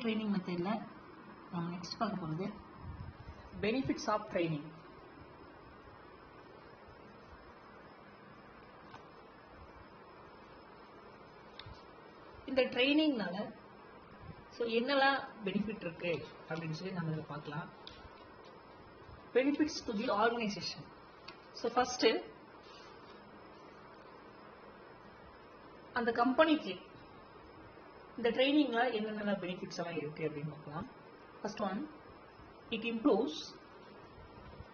Training மெத்தடில் நம்ம next பார்க்க போகிறது பெனிஃபிட்ஸ் ஆஃப் ட்ரைனிங். இந்த ட்ரைனிங்னால என்னெல்லாம் பெனிஃபிட் இருக்கு அப்படின்னு சொல்லி நம்ம இதில் பார்க்கலாம். Benefits to the organisation. First அந்த கம்பெனிக்கு இந்த ட்ரைனிங்ல என்னென்ன பெனிஃபிட்ஸ் எல்லாம் இருக்கு அப்படின்னு பார்க்கலாம். First one, it improves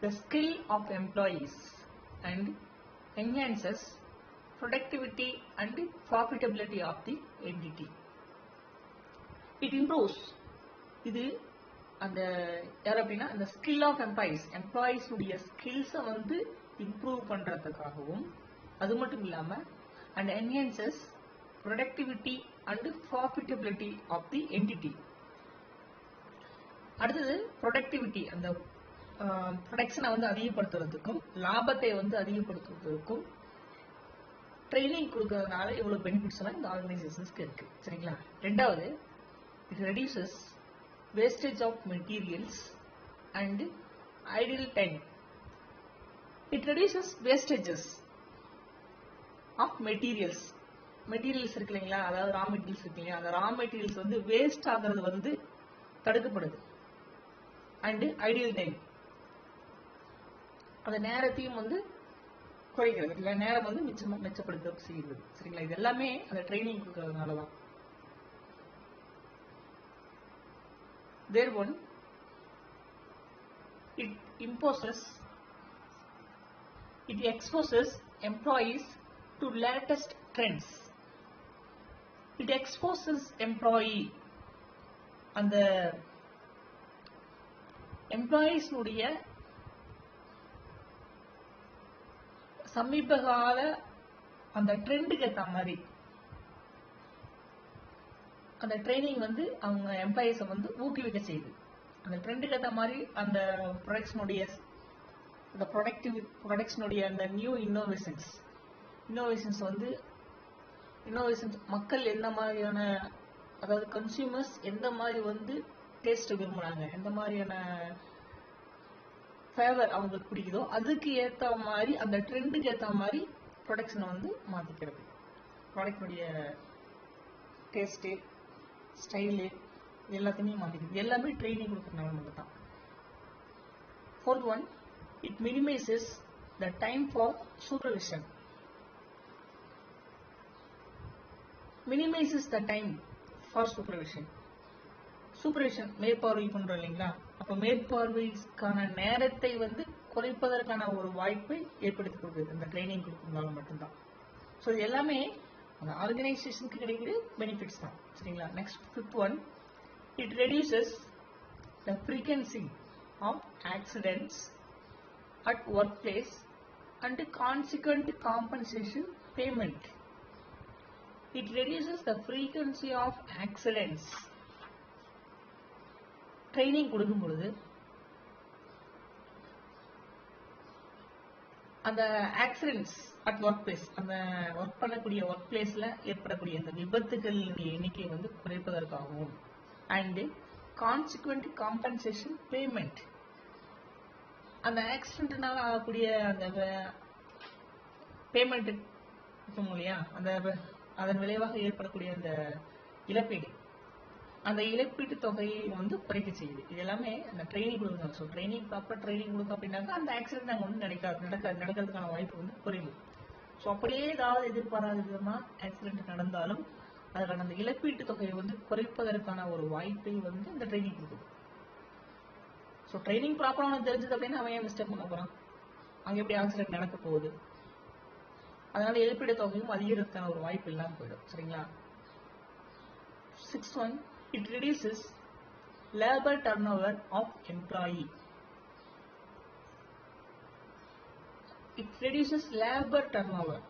the skill of employees and enhances productivity and profitability of the entity. It improves இது அந்த யார் அப்படின்னா அந்த ஸ்கில் ஆஃப் எம்ப்ளாயீஸ் உடைய ஸ்கில்ஸை வந்து இம்ப்ரூவ் பண்றதுக்காகவும், அது மட்டும் இல்லாம and enhances productivity and profitability of the entity. அடுத்தது productivity, அந்த ப்ரொடக்ஷனை வந்து அதிகப்படுத்துறதுக்கும் லாபத்தை வந்து அதிகப்படுத்துறதுக்கும் ட்ரைனிங் கொடுக்கறதுனால இவ்வளவு பெனிஃபிட்ஸ் எல்லாம் இந்த ஆர்கனைசேஷன்ஸ்க்கு இருக்கு. சரிங்களா? ரெண்டாவது, it reduces wastage of materials and idle time. It reduces wastages of materials இருக்கு இல்லைங்களா, அதாவது ரா மெட்டீரியல்ஸ் இருக்கு இல்லையா, அந்த ரா மெட்டீரியல்ஸ் வந்து வேஸ்ட் ஆகிறது வந்து தடுக்கப்படுது. அண்ட் ஐடியல் டைம், அந்த நேரத்தையும் வந்து குறைக்கிறது, இல்லை நேரம் வந்து மிச்சப்படுத்த செய்யுது. சரிங்களா? இது எல்லாமே அந்த ட்ரைனிங் கொடுக்கறதுனால தான். Third one, it exposes employees to latest trends. It exposes employee, அந்த எம்ப்ளாயீஸ்னுடைய சமீப கால அந்த ட்ரெண்டுக்கு ஏற்ற மாதிரி அந்த ட்ரைனிங் வந்து அவங்க எம்ப்ளாயீஸை வந்து ஊக்குவிக்க செய்யுது. அந்த ட்ரெண்டுக்கு ஏற்ற மாதிரி அந்த ப்ரொடக்ஷனுடைய அந்த நியூ இன்னோவேஷன்ஸ் வந்து மக்கள் எந்த மாதிரியான, அதாவது கன்சியூமர்ஸ் எந்த மாதிரி வந்து டேஸ்ட் விரும்புறாங்க, எந்த மாதிரியான ஃபேவர் அவங்களுக்கு பிடிக்குதோ அதுக்கு ஏற்ற மாதிரி, அந்த ட்ரெண்டுக்கு ஏற்ற மாதிரி ப்ரொடக்ஷனை வந்து மாற்றிக்கிறது. ப்ராடக்டுடைய டேஸ்ட்டு, ஸ்டைலு எல்லாத்தையுமே மாற்றிக்கிறது. எல்லாமே ட்ரைனிங் கொடுக்குறதுனால மட்டும் தான். Fourth one, it minimizes the time for supervision. Supervision மேற்பார்வை பண்றோம் இல்லைங்களா, அப்ப மேற்பார்வைக்கான நேரத்தை வந்து குறைப்பதற்கான ஒரு வாய்ப்பை ஏற்படுத்தி கொடுக்குது இந்த ட்ரைனிங் கொடுக்கறதுனால மட்டும்தான். ஸோ இது எல்லாமே அந்த ஆர்கனைசேஷனுக்கு கிடைக்கிற பெனிஃபிட்ஸ் தான். சரிங்களா? Next, fifth one, it reduces the frequency of accidents at work place and consequent compensation payment. It reduces the frequency of accidents. Training கொடுக்கும் பொழுது அந்த ஆக்சிடென்ட்ஸ் அட் ஒர்க் பிளேஸ், அந்த ஒர்க் பண்ணக்கூடிய ஒர்க் பிளேஸ்ல ஏற்படக்கூடிய அந்த விபத்துகளுடைய எண்ணிக்கை வந்து குறைப்பதற்காகவும், அண்ட் கான்சிக்வெண்ட் காம்பன்சேஷன் பேமெண்ட், அந்த ஆக்சிடென்ட்னால ஆகக்கூடிய அந்த பேமெண்ட் இருக்கும் இல்லையா, அதன் விளைவாக ஏற்படக்கூடிய அந்த இழப்பீடு, அந்த இழப்பீட்டு தொகையை வந்து குறைக்க செய்யுது. இது எல்லாமே அந்த ட்ரைனிங் கொடுக்கணும். ஸோ ப்ராப்பர் ட்ரைனிங் கொடுக்கும் அப்படின்னாக்கா அந்த ஆக்சிடென்ட் அங்கே வந்து நடக்கிறதுக்கான வாய்ப்பு வந்து குறைவு. ஸோ அப்படியே ஏதாவது எதிர்பாராத விதமா ஆக்சிடென்ட் நடந்தாலும் அதுக்கான அந்த இழப்பீட்டு தொகையை வந்து குறைப்பதற்கான ஒரு வாய்ப்பை வந்து இந்த ட்ரைனிங் கொடுக்குது. ஸோ ட்ரைனிங் ப்ராப்பராக அவனுக்கு தெரிஞ்சது அப்படின்னா அவன் ஏன் மிஸ்டேக் பண்ண போறான், அங்கே எப்படி ஆக்சிடென்ட் நடக்க போகுது, அதனால இழப்பீடு தொகையும் அதிகரிக்கான ஒரு வாய்ப்பு இல்லாமல் போயிடும். சரிங்களா? Sixth one, it reduces labour turnover of employee. It reduces labour turnover.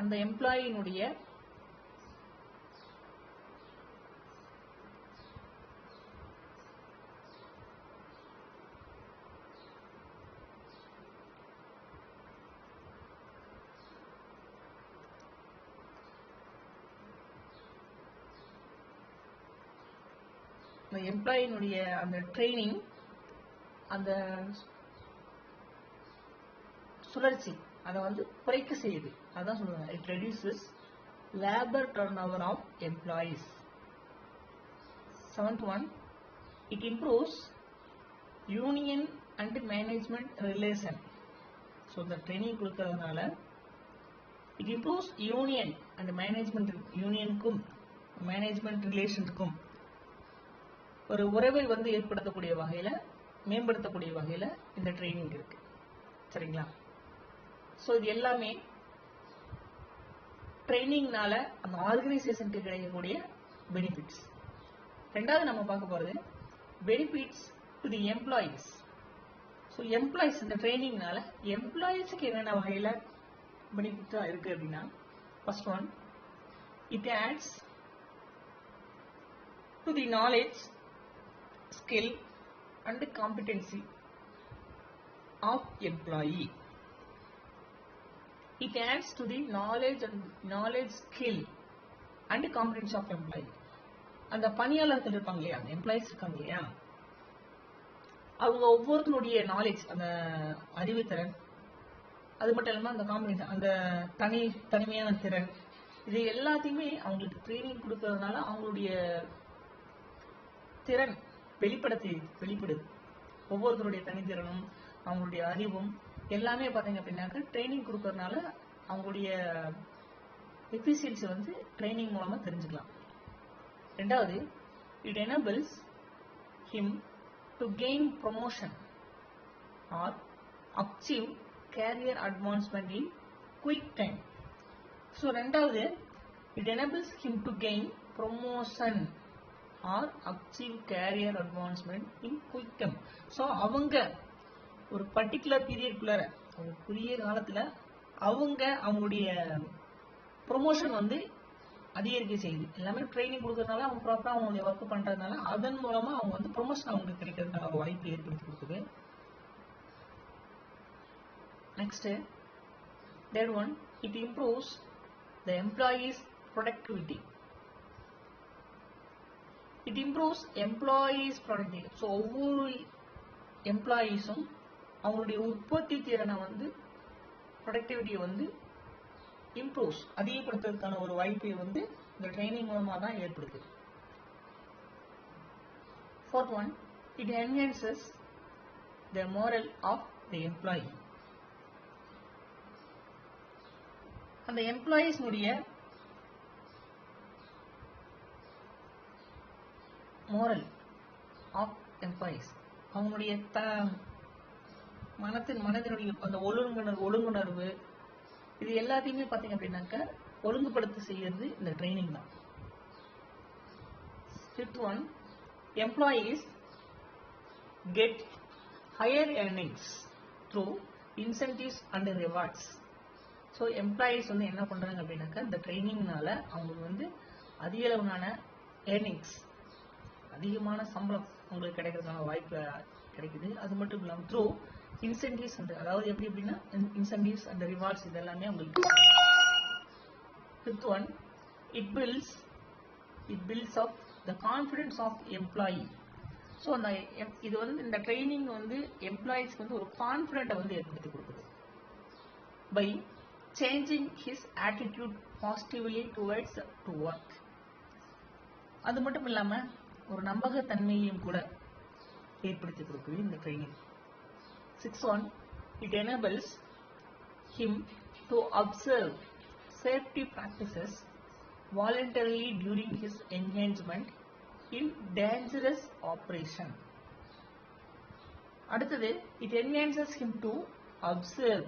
அந்த எம்ப்ளாயினுடைய அந்த எம்ப்ளாயினுடைய அந்த ட்ரைனிங் அந்த சுழற்சி அதை வந்து குறைக்க செய்யுது. அதான் சொல்லுவாங்க, it reduces labour turn over of employees. 7th one, it improves union and management relation. So the training கொடுக்கிறதுனால it improves union and management, யூனியனுக்கும் மேனேஜ்மெண்ட் ரிலேஷனுக்கும் ஒரு உறவை வந்து ஏற்படுத்தக்கூடிய வகையில, மேம்படுத்தக்கூடிய வகையில இந்த ட்ரைனிங் இருக்கு. சரிங்களா? ஸோ இது எல்லாமே ட்ரைனிங்னால அந்த ஆர்கனைசேஷனுக்கு கிடைக்கக்கூடிய பெனிஃபிட்ஸ். ரெண்டாவது நம்ம பார்க்க போறது benefits to the employees. So employees இந்த ட்ரைனிங்னால எம்ப்ளாயீஸுக்கு என்னென்ன வகையில் பெனிஃபிட்ஸாக இருக்கு அப்படின்னா, first one, it adds to the knowledge, skill and competency of employee. It adds to the knowledge, skill and competence of employee. அந்த பணியாளர்கள் இருப்பாங்க இல்லையா, அந்த எம்ப்ளாயிஸ் இருக்காங்க இல்லையா, அவங்க ஒவ்வொருத்தருடைய நாலேஜ், அந்த அறிவுத்திறன், அது மட்டும் இல்லாமல் அந்த காம்பிடன்ஸ், அந்த தனிமையான திறன், இது எல்லாத்தையுமே அவங்களுக்கு ட்ரைனிங் கொடுக்கறதுனால அவங்களுடைய திறன் வெளிப்படுது. ஒவ்வொருத்தருடைய தனித்திறனும் அவங்களுடைய அறிவும் எல்லாமே பார்த்தீங்க அப்படின்னாக்க ட்ரைனிங் கொடுக்கறதுனால அவங்களுடைய எஃபிஷியன்சி வந்து ட்ரைனிங் மூலமாக தெரிஞ்சுக்கலாம். ரெண்டாவது, it enables him to gain promotion or achieve career advancement in quick time. So ரெண்டாவது, it enables him to gain promotion or achieve career advancement in quick time. So அவங்க ஒரு particular பீரியட்குள்ளார, ஒரு குறுகிய காலத்தில் அவங்களுடைய ப்ரொமோஷன் வந்து அதிகரிக்க செய்யுது. எல்லாமே ட்ரைனிங் கொடுக்கறதுனால அவங்க ப்ராப்பராக அவங்களுடைய ஒர்க் பண்ணுறதுனால அதன் மூலமாக அவங்க வந்து ப்ரொமோஷன் அவங்களுக்கு கிடைக்கிறதுக்கான ஒரு வாய்ப்பு ஏற்படுத்தி கொடுக்குது. Next, third one, it improves the employees productivity. It improves employees productivity. So ஒவ்வொரு எம்ப்ளாயீஸும் அவங்களுடைய உற்பத்தி திறனை வந்து, ப்ரொடக்டிவிட்டியை வந்து இம்ப்ரூவ்ஸ், அதிகப்படுத்துறதுக்கான ஒரு வாய்ப்பை வந்து இந்த ட்ரைனிங் மூலமாக தான் ஏற்படுது. Fourth one, it enhances the morale of the employee. அந்த எம்ப்ளாயீஸ்னுடைய மோரல் ஆஃப் எம்ப்ளாயீஸ், அவங்களுடைய மனதினுடைய அந்த ஒழுங்குணர்வு, இது எல்லாத்தையுமே பார்த்தீங்க அப்படின்னாக்க ஒழுங்குபடுத்த செய்யறது இந்த ட்ரைனிங் தான். Fifth one, employees get higher earnings through incentives and rewards. So employees வந்து என்ன பண்றாங்க அப்படின்னாக்க இந்த ட்ரைனிங்னால அவங்களுக்கு வந்து அதிக அளவிலான ஏர்னிங்ஸ், அதிகமான சம்பளம் உங்களுக்கு கிடைக்கிறதுக்கான வாய்ப்பு கிடைக்குது. அது மட்டும் இல்லாமல் த்ரூ இன்சென்டிவ்ஸ், அதாவது எப்படி அப்படின்னா இன்சென்டிவ்ஸ் அண்ட் ரிவார்ட்ஸ், இது எல்லாமே உங்களுக்கு. Fifth one, it builds up the confidence of employee. So அந்த இது வந்து இந்த ட்ரைனிங் வந்து எம்ப்ளாயிஸ்க்கு வந்து ஒரு கான்ஃபிடென்ட்டை வந்து ஏற்படுத்தி கொடுக்குது. By changing his attitude positively towards to work. அது மட்டும் இல்லாமல் ஒரு நம்பகத்தன்மையையும் கூட ஏற்படுத்தி கொடுக்குது இந்த training. 6th one, it enables him to observe safety practices voluntarily during his engagement in dangerous operation. அடுத்தது, it enhances him to observe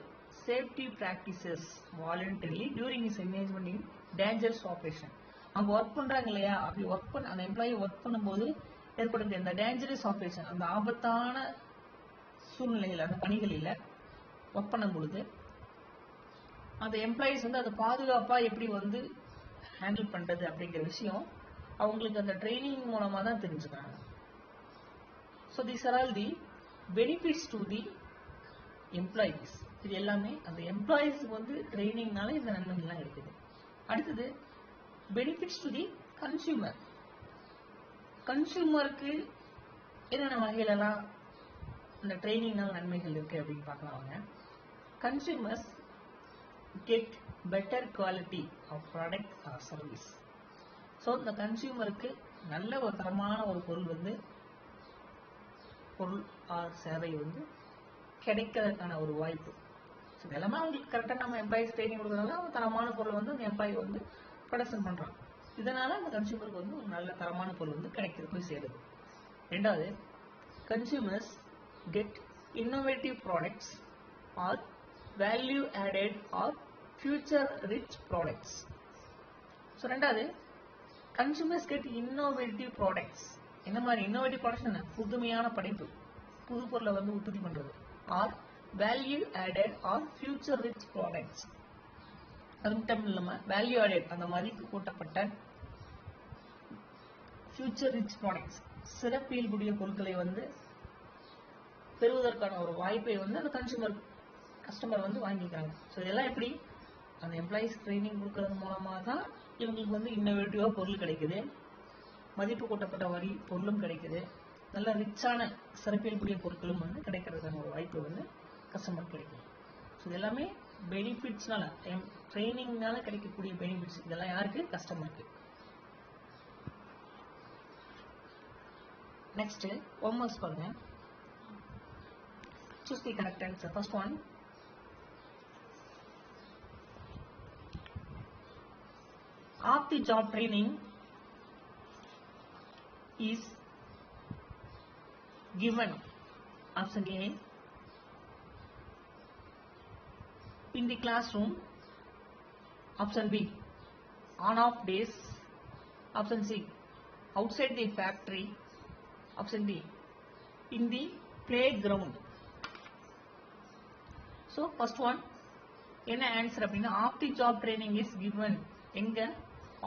safety practices voluntarily during his engagement in dangerous operation. அவங்க work பண்றாங்க இல்லையா, அப்படி அந்த employee work பண்ணும்போது ஏற்படுகிற இந்த dangerous operation, அந்த ஆபத்தான சூழ்நிலையில், அந்த பணிகளில் ஒர்க் பண்ணும் பொழுது அந்த எம்ப்ளாயீஸ் வந்து அதை பாதுகாப்பாக எப்படி வந்து ஹேண்டில் பண்ணுறது அப்படிங்கிற விஷயம் அவங்களுக்கு அந்த ட்ரைனிங் மூலமாக தான் தெரிஞ்சுக்கிறாங்க. So these are all the benefits to the employees. இது எல்லாமே அந்த எம்ப்ளாயீஸுக்கு வந்து ட்ரைனிங்னால இந்த நன்மைகள்லாம் இருக்குது. அடுத்தது, பெனிஃபிட்ஸ் டு தி கன்சியூமர். கன்சியூமருக்கு என்னென்ன வகையிலலாம் இந்த ட்ரைனிங்னால நன்மைகள் இருக்கு அப்படின்னு பார்க்கலாம் வாங்க. Consumers get better quality of product or service. So இந்த கன்சியூமருக்கு நல்ல ஒரு தரமான ஒரு பொருள் ஆர் சேவை கிடைக்கிறதுக்கான ஒரு வாய்ப்பு. ஸோ எல்லாமே அவங்களுக்கு கரெக்டாக நம்ம எம்ப்ளாயிஸ் ட்ரைனிங் கொடுக்குறதுனால அவங்க தரமான பொருள் அந்த எம்ப்ளாயி ப்ரொடக்ஷன் பண்ணுறாங்க. இதனால அந்த கன்சியூமருக்கு ஒரு நல்ல தரமான பொருள் கிடைக்கிறது போய் சேருது. ரெண்டாவது, consumers get innovative products or value added or feature rich products. So ரெண்டாவது, கன்சியூமர்ஸ் கெட் இன்னோவேட்டிவ் ப்ராடக்ட்ஸ். என்ன மாதிரி இன்னோவேட்டிவ் ப்ராடக்ட்ஸ்? என்ன? புதுமையான படைப்பு, புது பொருளை உற்பத்தி பண்ணுறது. Or value added or feature rich products. அது மட்டும் இல்லாமல் வேல்யூ ஆடட் அந்த மதிப்பு கூட்டப்பட்ட ஃபியூச்சர் ரிச் ப்ராடக்ட்ஸ், சிறப்பியல்புடைய பொருட்களை பெறுவதற்கான ஒரு வாய்ப்பை அந்த கஸ்டமர் வாங்கிக்கிறாங்க. ஸோ இதெல்லாம் எப்படி? அந்த எம்ப்ளாயிஸ் ட்ரைனிங் கொடுக்கறது மூலமாக தான் இவங்களுக்கு இன்னோவேட்டிவாக பொருள் கிடைக்குது, மதிப்பு கூட்டப்பட்ட பொருளும் கிடைக்குது, நல்ல ரிச்சான சிறப்பியல்புடைய பொருட்களும் கிடைக்கிறதுக்கான ஒரு வாய்ப்பு கஸ்டமர் கிடைக்குது. ஸோ இது எல்லாமே பெனிஃபிட்ஸ்னால, ட்ரைனிங்னால கிடைக்கக்கூடிய பெனிஃபிட்ஸ். இதெல்லாம் யாருக்கு? கஸ்டமருக்கு. நெக்ஸ்ட் ஹோம்வொர்க்ஸ் பாருங்க. Choose the correct answer. First one, of the job training is given. Option A, in the classroom. Option B, on off days. Option C, outside the factory. Option D, in the playground. So first one, என்ன answer அப்படின்னா off the job training is given. எங்க?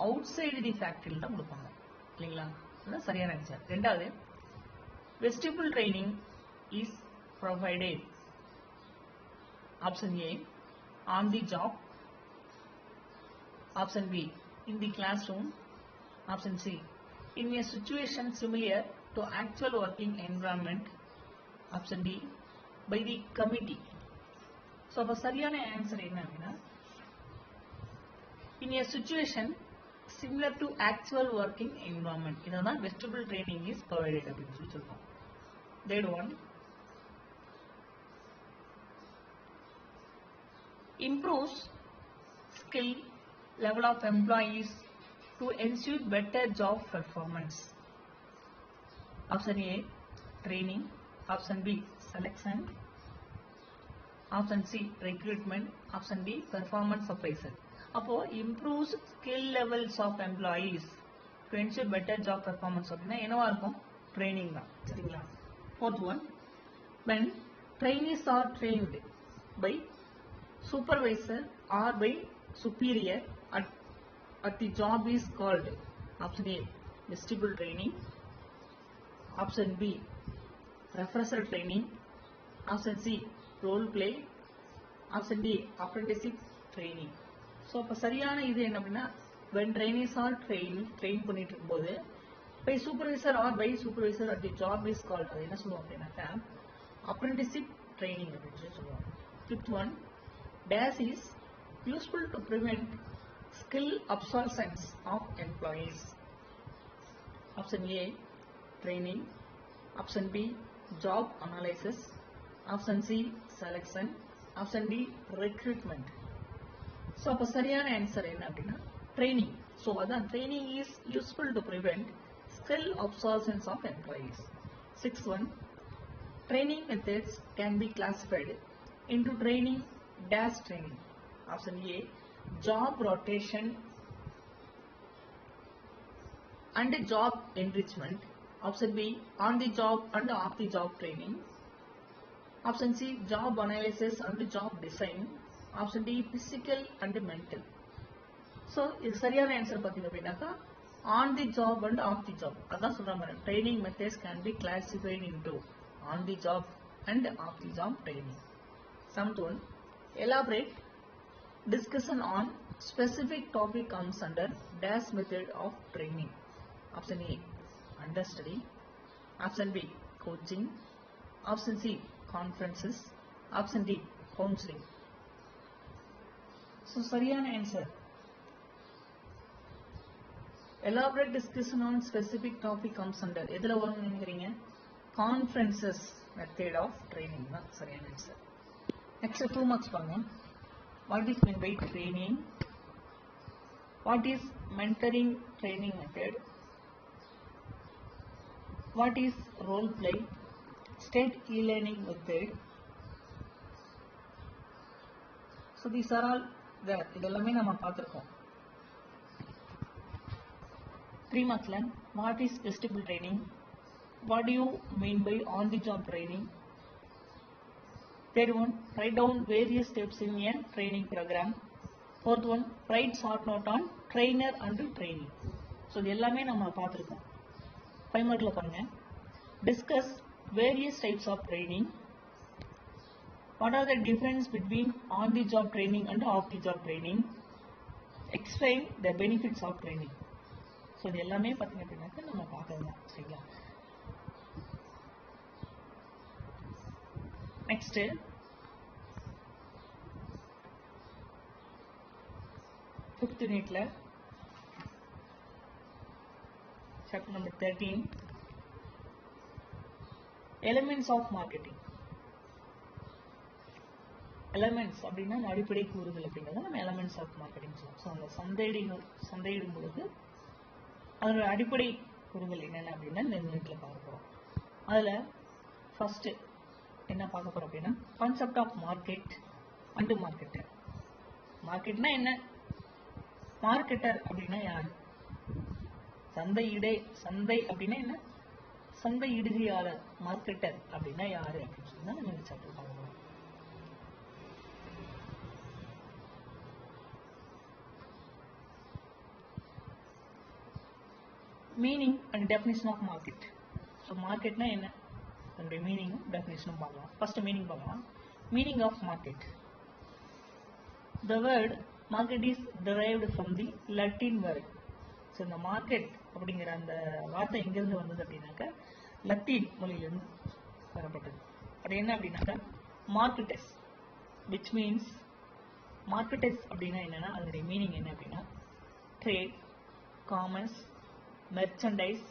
Outside the ஃபேக்டரியில் தான் கொடுப்பாங்க, இல்லைங்களா? அதுதான் சரியான answer. ரெண்டாவது, vestibule training is provided. Option A, on the job. Option B, in the classroom. Option C, in a situation similar to actual working environment. Option D, by the committee. So அப்போ சரியான answer என்ன அப்படின்னா in a situation similar to actual working environment. இதை தான் vestibule training is provided அப்படின்னு சொல்லி சொல்லுவோம். Third one, improves skill level of employees to ensure better job performance. Option A, training. Option B, selection. Option C, recruitment. Option D, performance appraisal. அப்போ improves skill levels of employees to ensure better job performance அப்படின்னா என்னவா இருக்கும்? Training தான், சரிங்களா? Fourth one, when trainees are trained by supervisor or by superior at the job is called. Option A, vestibular training. Option B, refresher training. Option C, role play. Option D, apprenticeship training. So அப்போ சரியான இது என்ன அப்படின்னா when trainees are train பண்ணிட்டு இருக்கும்போது by supervisor or by supervisor at the job is called. அது என்ன சொல்லுவோம் அப்படின்னாக்கா apprenticeship training அப்படின்னு சொல்லி சொல்லுவாங்க. Fifth one, dash is useful to prevent skill obsolescence of employees. Option A, training. Option B, job analysis. Option C, selection. Option D, recruitment. So அப்போ சரியான answer என்ன அப்படின்னா ட்ரைனிங். ஸோ அதான் training is useful to prevent skill obsolescence of employees. Sixth one, training methods can be classified into training dash training. Option A, job rotation and job enrichment. Option B, on the job and off the job training. Option C, job analysis and job design. Option D, physical and mental. So இது சரியான answer பார்த்தீங்க அப்படின்னாக்கா on the job and off the job. அதான் சொல்றாங்க training methods can be classified into on the job and off the job training. Seventh one, elaborate discussion on specific topic comes under dash method of training. Option A, understudy. Option B, coaching. Option C, conferences. Option D, counseling. So சரியான answer. Elaborate discussion on specific topic comes under எதுல வரும்னு நினைக்கிறீங்க? Conferences method of training தான் சரியான answer. Next 2 marks பாருங்க. What is meant by training? What is mentoring training method? What is role play? State e-learning method. So these are all there. இதெல்லாமே நம்ம பார்த்திருக்கோம். 3 marks ல what is vestibular training? What do you mean by on the job training? Third one, write down various steps in a training program. Fourth one, write short note on trainer and training. So இது எல்லாமே நம்ம பார்த்திருக்கோம். 5 markல பாருங்க. Discuss various types of training. What are the difference between on the job training and off the job training? Explain the benefits of training. So இது எல்லாமே பாத்தீங்க அப்படின்னா நம்ம பார்க்கலாம். சரிங்களா? Next, fifth unit la chapter number 13, elements of marketing. Elements அப்படின்னா அடிப்படை கூறுகள் அப்படிங்கிறத நம்ம elements of marketing சொல்லுவோம். ஸோ அந்த சந்தையிடும் பொழுது அதோட அடிப்படை கூறுகள் என்னென்ன அப்படின்னா இந்த யூனிட்ல பார்க்க போறோம். அதுல ஃபர்ஸ்ட் என்ன பார்க்க போறோம் அப்படின்னா concept of market and marketer. மார்க்கெட்னா என்ன? மார்க்கெட்டர் அப்படின்னா யாரு? சந்தை அப்படின்னா என்ன? சந்தையிடுகையாளர். மார்க்கெட்டர் அப்படின்னா யாரு அப்படின்னு சொல்லி நம்ம இந்த சாப்டர் பார்க்க போறோம். Meaning and definition of market. So மார்க்கெட்னா என்ன? அதனுடைய மீனிங்கும் டெஃபினிஷனும் பார்க்கலாம். ஃபர்ஸ்ட் மீனிங் பார்க்கலாம். Meaning of market. The word market is derived from the Latin word. So இந்த மார்க்கெட் அப்படிங்கிற அந்த வார்த்தை எங்கிருந்து வந்தது அப்படின்னாக்கா லத்தீன் மொழியிலிருந்து வரப்பட்டது. அது என்ன அப்படின்னாக்கா மார்க்கெட்டஸ், விச் மீன்ஸ் மார்க்கெட்டஸ் அப்படின்னா என்னன்னா அதனுடைய மீனிங் என்ன அப்படின்னா trade, commerce, merchandise,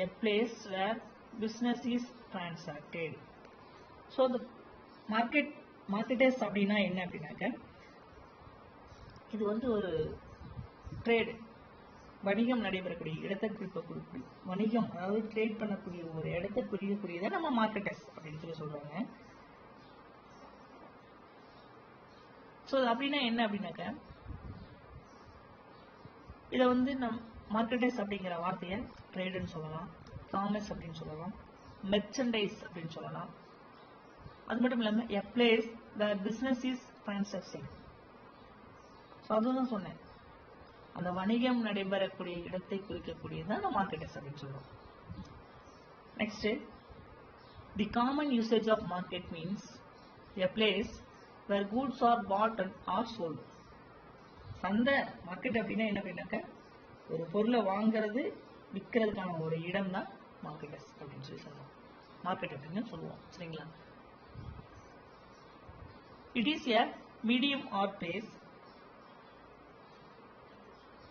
a place where business is transacted. So the marketers அப்படின்னா என்ன அப்படின்னாக்க இது வந்து ஒரு ட்ரேட், வணிகம் நடைபெறக்கூடிய இடத்தை குறிக்கக்கூடிய வணிகம், அதாவது ட்ரேட் பண்ணக்கூடிய ஒரு இடத்தை குறிக்கக்கூடியதை நம்ம மார்க்கெட்டர்ஸ் அப்படின்னு சொல்லி சொல்றாங்க. ஸோ அப்படின்னா என்ன அப்படின்னாக்க இதை வந்து நம் மார்க்கெட்டர்ஸ் அப்படிங்கிற வார்த்தையை ட்ரேடுன்னு சொல்லலாம், காமர்ஸ் அப்படின்னு சொல்லலாம், மெர்ச்சன்டைஸ் அப்படின்னு சொல்லலாம். அது மட்டும் இல்லாமல் a place where business is transacted. So அதுதான் சொன்னேன், அந்த வணிகம் நடைபெறக்கூடிய இடத்தை குறிக்கக்கூடியதான் நம்ம மார்க்கெட்டர்ஸ் அப்படின்னு சொல்றோம். Next, the common usage of market means a place where goods are bought and are sold. சந்தை மார்க்கெட் அப்படின்னா என்ன அப்படின்னாக்க ஒரு பொருளை வாங்குறது விற்கிறதுக்கான ஒரு இடம் தான் மார்க்கெட்டர்ஸ் அப்படின்னு சொல்லி சொல்லுவோம். மார்க்கெட் அப்படின்னு சொல்லுவோம். சரிங்களா? It is a medium R place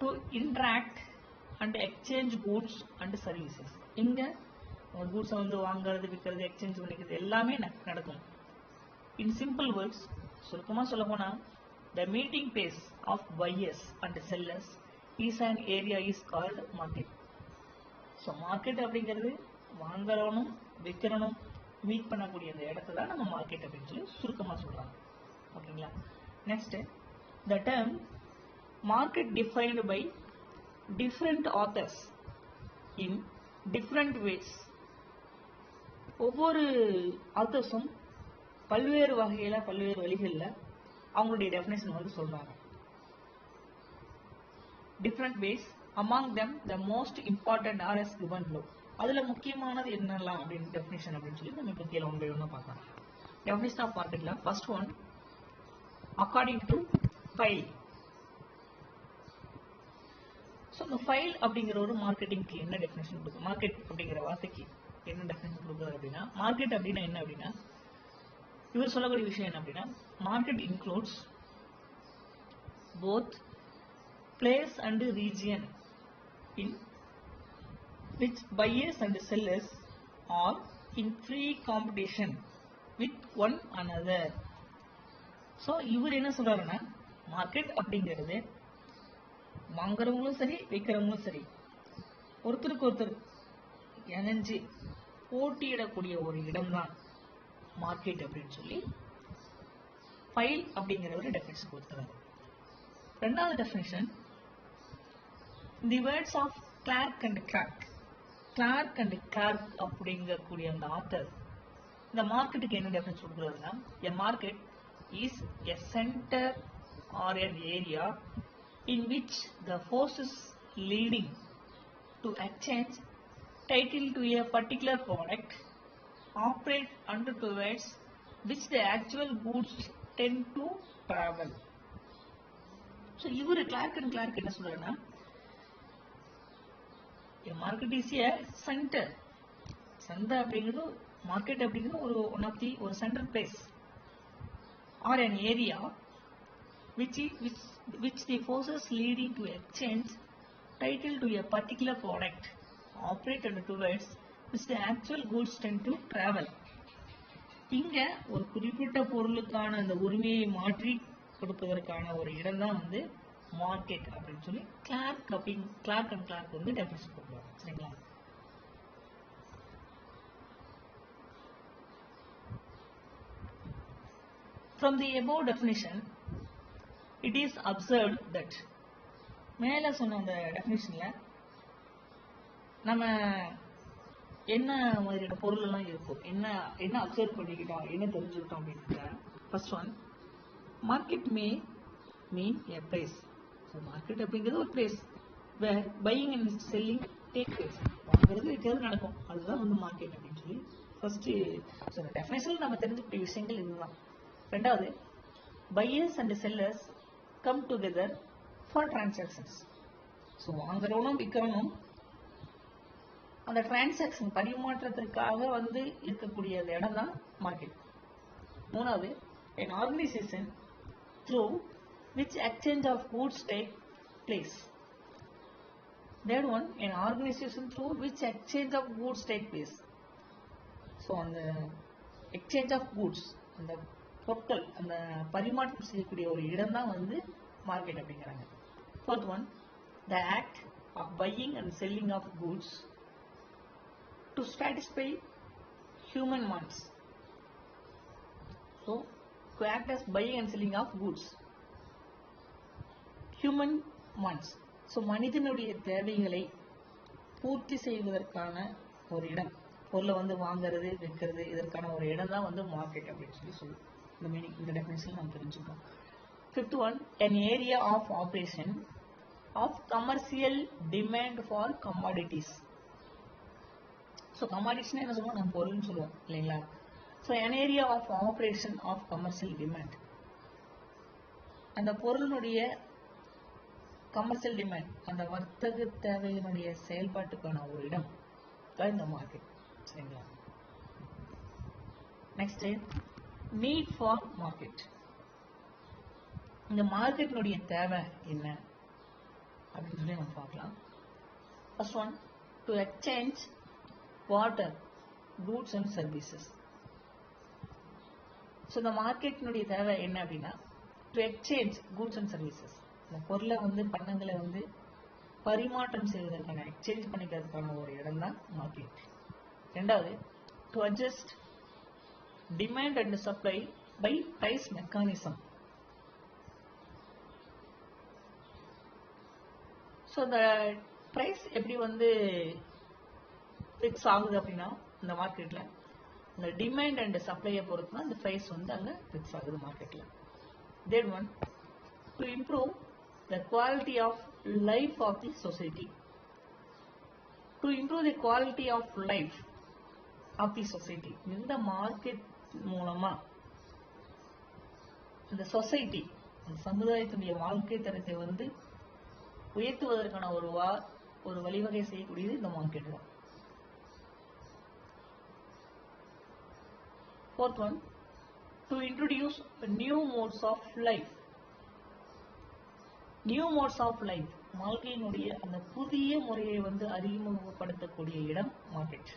to interact and exchange goods and services. இங்க கூட்ஸை வந்து வாங்குறது, விற்கிறது, எக்ஸ்சேஞ்ச் பண்ணிக்கிறது எல்லாமே நடக்கும். இன் சிம்பிள் வேர்ட்ஸ், சுருக்கமாக சொல்ல போனா the meeting place of buyers and sellers is an area is called market. So market அப்படிங்கிறது வாங்குறவனும் விற்கிறனும் மீட் பண்ணக்கூடிய அந்த இடத்த தான் நம்ம மார்க்கெட் அப்படின்னு சொல்லி சுருக்கமாக சொல்றாங்க. ஓகேங்களா? Next, the term market defined by different authors in different ways. ஒவ்வொரு ஆத்தர்ஸும் பல்வேறு வகையில பல்வேறு வழிகளில் அவங்களுடைய டெஃபினேஷன் வந்து சொல்றாங்க. Different ways, among them the most important are as given below. அதுல முக்கியமானது என்னெல்லாம் அப்படின்னு டெஃபினேஷன் அப்படின்னு சொல்லி நம்ம இப்போ கீழே ஒன்று ஒன்று பார்க்கலாம். டெஃபினேஷன் ஆஃப் மார்க்கெட்ல first one, according to file. So இந்த ஃபைல் அப்படிங்கிற ஒரு மார்க்கெட்டிங்க்கு என்ன டெஃபினேஷன் கொடுக்கும், மார்க்கெட் அப்படிங்கிற வார்த்தைக்கு என்ன டெஃபினேஷன் கொடுக்குறது அப்படின்னா, மார்க்கெட் அப்படின்னா என்ன அப்படின்னா, இவர் சொல்லக்கூடிய விஷயம் என்ன அப்படின்னா, market includes both place and region in which buyers and sellers are in free competition with one another. So இவர் என்ன சொல்றாருன்னா, மார்க்கெட் அப்படிங்கிறது வாங்குறவங்களும் சரி விற்கிறவங்களும் சரி ஒருத்தருக்கு ஒருத்தர் இணைஞ்சு போட்டியிடக்கூடிய ஒரு இடம் தான் மார்க்கெட் அப்படின்னு சொல்லி ஃபைல் அப்படிங்கிற ஒரு டெஃபினேஷன் கொடுத்துறாங்க. ரெண்டாவது definition, the words of Clark and Clark அப்படிங்கக்கூடிய அந்த ஆத்தர் இந்த மார்க்கெட்டுக்கு என்ன டெஃபினேஷன் கொடுக்குறதுன்னா, a market is a centre or an area in which the forces leading to exchange title to a particular product operate under towards which the actual goods tend to travel. So இவர் Clark என்ன சொல்றாருன்னா, market is a centre. சந்தை அப்படிங்கிறது, market அப்படிங்கிறது ஒரு centre place or an area which the forces leading to exchange title to a particular product operate under towards which the actual goods tend to travel. இங்க ஒரு குறிப்பிட்ட பொருளுக்கான அந்த உரிமையை மாற்றி கொடுப்பதற்கான ஒரு இடம் தான் வந்து மார்க்கெட் அப்படின்னு சொல்லி கிளார்க் வந்து டெஃபினிஷன் கொடுக்குறாங்க. சரிங்களா? From the above definition, it is observed that மேல சொன்ன அந்த டெஃபினிஷன்ல நம்ம என்ன மாதிரியான பொருள் எல்லாம் இருக்கும், என்ன அப்சர்வ் பண்ணிக்கிட்டோம், என்ன தெரிஞ்சுக்கிட்டோம் அப்படின்னா, first one, market may mean a place. So market அப்படிங்கிறது ஒரு place where buying and selling take place. வாங்குறது விற்கிறது நடக்கும், அதுதான் வந்து மார்க்கெட் அப்படின்னு சொல்லி ஃபர்ஸ்ட் டெஃபினேஷன் நம்ம தெரிஞ்சுக்கிட்ட விஷயங்கள் இதுதான். ரெண்டாவது, buyers and sellers come together for transactions. So வாங்குறவனும் விற்கிறவனும் அந்த டிரான்சாக்ஷன் பரிமாற்றத்திற்காக வந்து இருக்கக்கூடிய அந்த இடம் தான் மார்க்கெட். மூணாவது, an organization through which exchange of goods take place. Third one, an organization through which exchange of goods take place. So அந்த exchange of goods, அந்த பொருட்கள் அந்த பரிமாற்றம் செய்யக்கூடிய ஒரு இடம் தான் வந்து மார்க்கெட் அப்படிங்கிறாங்க. Fourth one, the act of buying and selling of goods to satisfy human wants. So to act as buying and selling of goods, human wants. So மனிதனுடைய தேவைகளை பூர்த்தி செய்வதற்கான ஒரு இடம், பொருளை வந்து வாங்குறது விற்கிறது, இதற்கான ஒரு இடம் தான் வந்து மார்க்கெட் அப்படின்னு சொல்லி இந்த மீனிங், இந்த டெஃபினிஷன் நம்ம தெரிஞ்சுக்கோம். Fifth one, an area of operation of commercial demand for commodities. So கமாடிட்டிஸ்னா என்ன சொல்லுவோம், நம்ம பொருள்னு சொல்லுவோம் இல்லைங்களா? So an area of operation of commercial demand, அந்த பொருளினுடைய கமர்ஷியல் டிமாண்ட், அந்த வர்த்தக தேவையினுடைய செயல்பாட்டுக்கான ஒரு இடம் தான் இந்த மார்க்கெட். சரிங்களா? Next, need for market. இந்த மார்க்கெட்டினுடைய தேவை என்ன அப்படின்னு சொல்லி நம்ம பார்க்கலாம். First one, to exchange water, goods and services. So இந்த மார்க்கெட்டினுடைய தேவை என்ன அப்படின்னா, to exchange goods and services, இந்த பொருளை வந்து பண்டங்களை வந்து பரிமாற்றம் செய்வதற்கான, எக்ஸ்சேஞ்ச் பண்ணிக்கிறதுக்கான ஒரு இடம் தான் மார்க்கெட். ரெண்டாவது, to adjust demand and supply by price mechanism. So இந்த பிரைஸ் எப்படி வந்து ஃபிக்ஸ் ஆகுது அப்படின்னா, இந்த மார்க்கெட்ல இந்த டிமாண்ட் அண்ட் சப்ளையை பொறுத்து தான் இந்த பிரைஸ் வந்து அங்கே ஃபிக்ஸ் ஆகுது மார்க்கெட்ல. Third one, to improve the quality of life of the society. To improve the quality of life of the society, இந்த மார்க்கெட் மூலமா இந்த சொசைட்டி, இந்த சமுதாயத்துடைய வாழ்க்கை தரத்தை வந்து உயர்த்துவதற்கான ஒரு வழிவகை செய்யக்கூடியது இந்த மார்க்கெட் தான். Fourth one, to introduce new modes of life. New modes of life, வாழ்க்கையினுடைய அந்த புதிய முறையை வந்து அறிமுகப்படுத்தக்கூடிய இடம் market.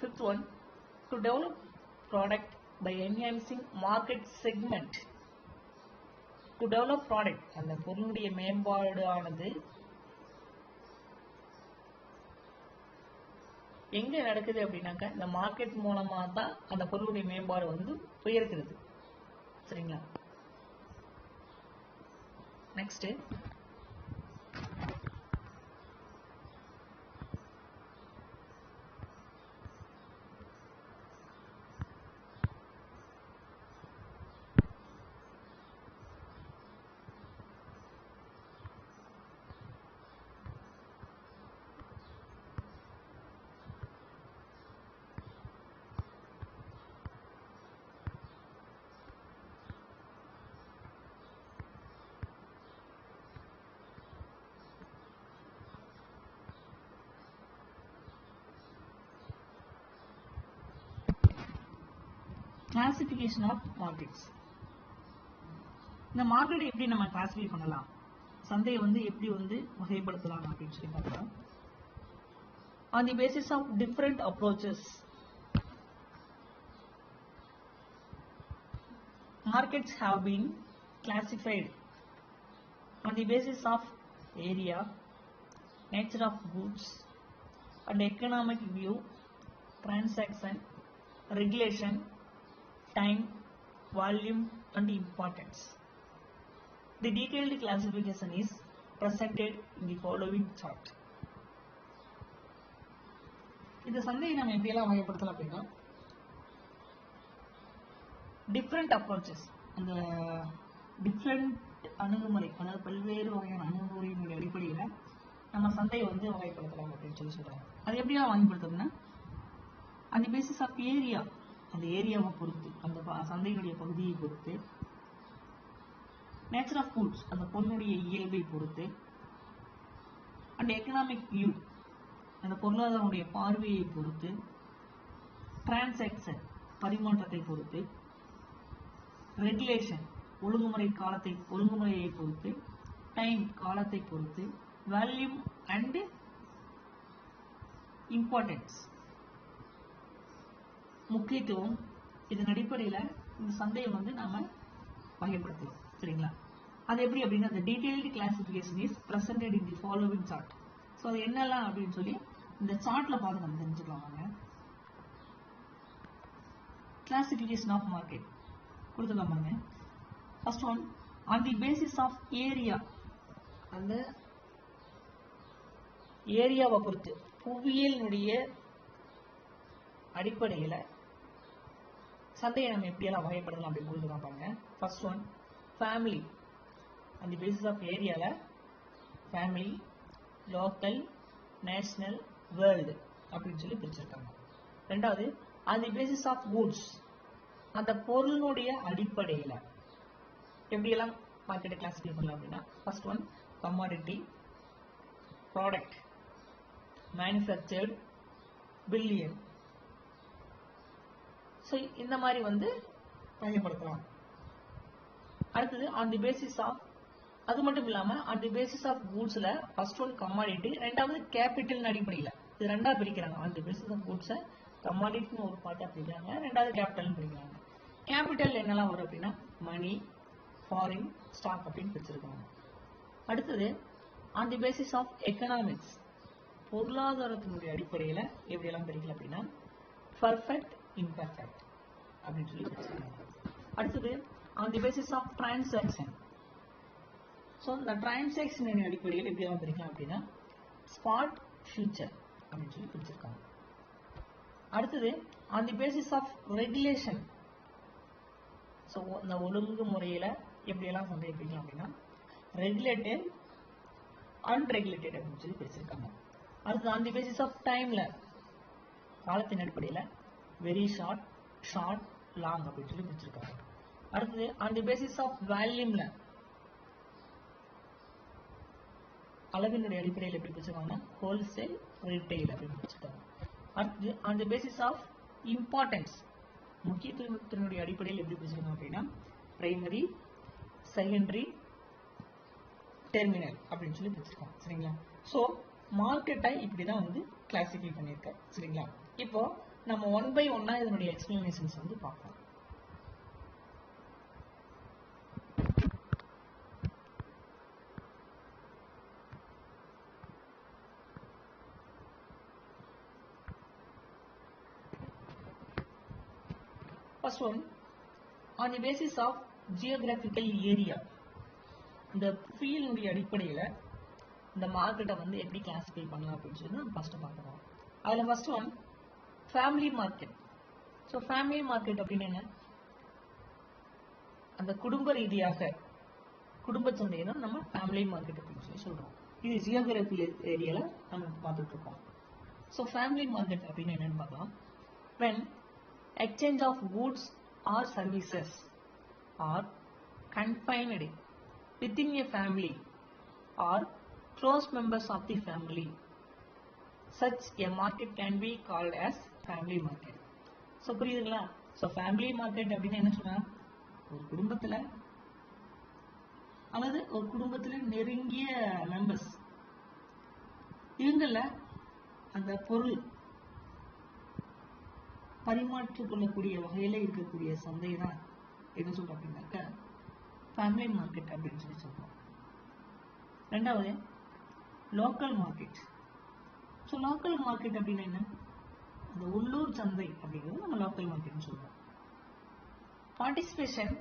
Fifth one, to develop product by enhancing market segment. To develop product, அந்த பொருளுடைய மேம்பாடு ஆனது எங்க நடக்குது அப்படின்னாக்கா இந்த மார்க்கெட் மூலமா தான் அந்த பொருளுடைய மேம்பாடு வந்து உயர்கிறது. சரிங்களா? Next, classification of markets. இந்த மார்க்கெட் எப்படி நம்ம கிளாசிஃபை பண்ணலாம், சந்தையை வந்து எப்படி வந்து வகைப்படுத்தலாம் அப்படின்னு சொல்லி பார்க்கலாம். On the basis of different approaches, markets have been classified on the basis of area, nature of goods and economic view, transaction, regulation, time, volume and importance. The detailed classification is presented in the following chart. இந்த சந்தையை நம்ம எப்படியெல்லாம் வகைப்படுத்தலாம் அப்படின்னா, different approaches, அந்த different அணுகுமுறை, அதாவது பல்வேறு வகையான அணுகுமுறையினுடைய அடிப்படையில் நம்ம சந்தையை வந்து வகைப்படுத்தலாம் அப்படின்னு சொல்லி சொல்றாங்க. அது எப்படியா வகைப்படுத்தணும்னா, அந்த பேசிஸ் ஆஃப் ஏரியா, அந்த ஏரியாவை பொறுத்து, அந்த சந்தையினுடைய பகுதியை பொறுத்து, நேச்சர் ஆஃப் கூட்ஸ், அந்த பொருளுடைய இயல்பை பொறுத்து, அண்ட் எக்கனாமிக் வியூ, அந்த பொருளாதாரனுடைய பார்வையை பொறுத்து, டிரான்சாக்சன், பரிமாற்றத்தை பொறுத்து, ரெகுலேஷன், ஒழுங்குமுறையை பொறுத்து, டைம், காலத்தை பொறுத்து, வேல்யூம் அண்ட் இம்பார்ட்டன்ஸ், முக்கியத்துவம், இதன் அடிப்படையில் இந்த சந்தையை வந்து நாம வகைப்படுத்தலாம். சரிங்களா? அது எப்படி அப்படின்னா, the detailed classification is presented in the following chart. So அது என்னெல்லாம் அப்படின்னு சொல்லி இந்த சார்ட்ல பார்த்து நம்ம தெரிஞ்சுக்கலாம். வாங்க, கிளாசிபிகேஷன் ஆஃப் மார்க்கெட் கொடுத்துக்கலாம் பாருங்க. First one, on the basis of area, அந்த ஏரியாவை பொறுத்து, புவியியலினுடைய அடிப்படையில் சந்தையை நம்ம எப்படியெல்லாம் வகைப்படுத்தலாம் அப்படின்னு கொடுத்துக்கலாம் பாருங்க. ஃபர்ஸ்ட் ஒன், ஃபேமிலி, அந்த பேசிஸ் ஆஃப் ஏரியால ஃபேமிலி, லோக்கல், நேஷனல், வேர்ல்டு அப்படின்னு சொல்லி பிரிச்சிருக்காங்க. ரெண்டாவது, அந்த பேசிஸ் ஆஃப் கூட்ஸ், அந்த பொருளுடைய அடிப்படையில் எப்படியெல்லாம் மார்க்கெட்டை கிளாசிஃபை பண்ணலாம் அப்படின்னா, first one, commodity, product, manufactured, billion. So இந்த மாதிரி வந்து வகைப்படுத்தலாம். அடுத்தது, ஆன் தி பேசிஸ் ஆஃப், அது மட்டும் இல்லாமல் ஆன் தி பேசிஸ் ஆஃப் கூட்ஸில் ஃபர்ஸ்ட் ஒன் கமாடிட்டி, ரெண்டாவது கேபிட்டல் அடிப்படையில், இது ரெண்டாக பிரிக்கிறாங்க. ஆன் தி பேசிஸ் ஆஃப் கூட்ஸை கமாடிட்டின்னு ஒரு பார்ட்டாக பிரிக்கிறாங்க, ரெண்டாவது கேபிட்டல்னு பிரிக்கிறாங்க. கேபிட்டல் என்னெல்லாம் வரும் அப்படின்னா, மணி, ஃபாரின், ஸ்டாக் அப்படின்னு பிரிச்சிருக்காங்க. அடுத்தது, on the basis of economics, பொருளாதாரத்தினுடைய அடிப்படையில் எப்படியெல்லாம் பிரிக்கலாம் அப்படின்னா, பர்ஃபெக்ட், இம்பர்ஃபெக்ட் அப்படின்னு சொல்லி பிரிச்சிருக்காங்க. அடுத்தது, on the basis of transaction, so இந்த டிரான்சாக்ஷன் அடிப்படையில் எப்படியெல்லாம் பிரிக்கலாம் அப்படின்னா, ஸ்பாட், ஃபியூச்சர் அப்படின்னு சொல்லி பிரிச்சிருக்காங்க. அடுத்தது, on the basis of regulation, so இந்த ஒழுங்கு முறையில் எப்படியெல்லாம் சந்தையை பிரிக்கலாம் அப்படின்னா, ரெகுலேட்டட், அன்ரெகுலேட்டட் அப்படின்னு சொல்லி பிரிச்சிருக்காங்க. அடுத்தது, ஆன் தி பேசிஸ் ஆஃப் டைமில், காலத்தின் அடிப்படையில் வெரி ஷார்ட், ஷார்ட், லாங் அப்படின்னு சொல்லி பிரிச்சிருக்காங்க. அடுத்தது, ஆன் தி பேசிஸ் ஆஃப் வேல்யூமில் அளவினுடைய அடிப்படையில் எப்படி பிரிச்சிருக்காங்கன்னா ஹோல்சேல், ரீட்டைல் அப்படின்னு பிரிச்சிருக்காங்க. அடுத்து on the basis of importance, முக்கியத்துவத்தினுடைய அடிப்படையில் எப்படி பிரிச்சிருக்காங்க அப்படின்னா பிரைமரி, செகண்டரி, டெர்மினல் அப்படின்னு சொல்லி பிரிச்சிருக்காங்க. சரிங்களா? ஸோ மார்க்கெட்டை இப்படி தான் வந்து கிளாசிஃபை பண்ணியிருக்காரு. சரிங்களா? இப்போ நம்ம 1 by 1 இதனுடைய எக்ஸ்பிளனேஷன்ஸ் வந்து பார்க்கலாம். First one, on the basis of geographical area, இந்த ஃபீல்டுடைய அடிப்படையில் இந்த மார்க்கெட்டை வந்து எப்படி கிளாஸிஃபை பண்ணலாம் அப்படின்னு சொல்லி நம்ம ஃபர்ஸ்ட் பார்க்கலாம். அதில் first one family market. So family market அப்படின்னு என்ன? அந்த குடும்ப ரீதியாக குடும்ப சந்தையை தான் நம்ம ஃபேமிலி மார்க்கெட் அப்படின்னு சொல்லி சொல்கிறோம். இது ஜியோகிராஃபிக்கல் ஏரியாவில் நம்ம பார்த்துட்டு இருக்கோம். ஸோ ஃபேமிலி மார்க்கெட் அப்படின்னு என்னன்னு பார்க்கலாம். when exchange of goods or services are confined within a family or close members of the family, such a market can be called as family market. So புரியுதுங்களா? So family market அப்படின்னு என்ன சொன்னா, ஒரு குடும்பத்தில் அல்லது ஒரு குடும்பத்தில் நெருங்கிய மெம்பர்ஸ் இவங்கள அந்த பொருள் பரிமாற்றிக் கொள்ளக்கூடிய வகையில் இருக்கக்கூடிய சந்தை தான் என்ன சொல்றோம் அப்படின்னாக்க ஃபேமிலி மார்க்கெட் அப்படின்னு சொல்லி சொல்றோம். ரெண்டாவது local market. So local market அப்படின்னா என்ன? அந்த உள்ளூர் சந்தை அப்படிங்கிறது நம்ம லோக்கல் மார்க்கெட்னு சொல்றோம். Participation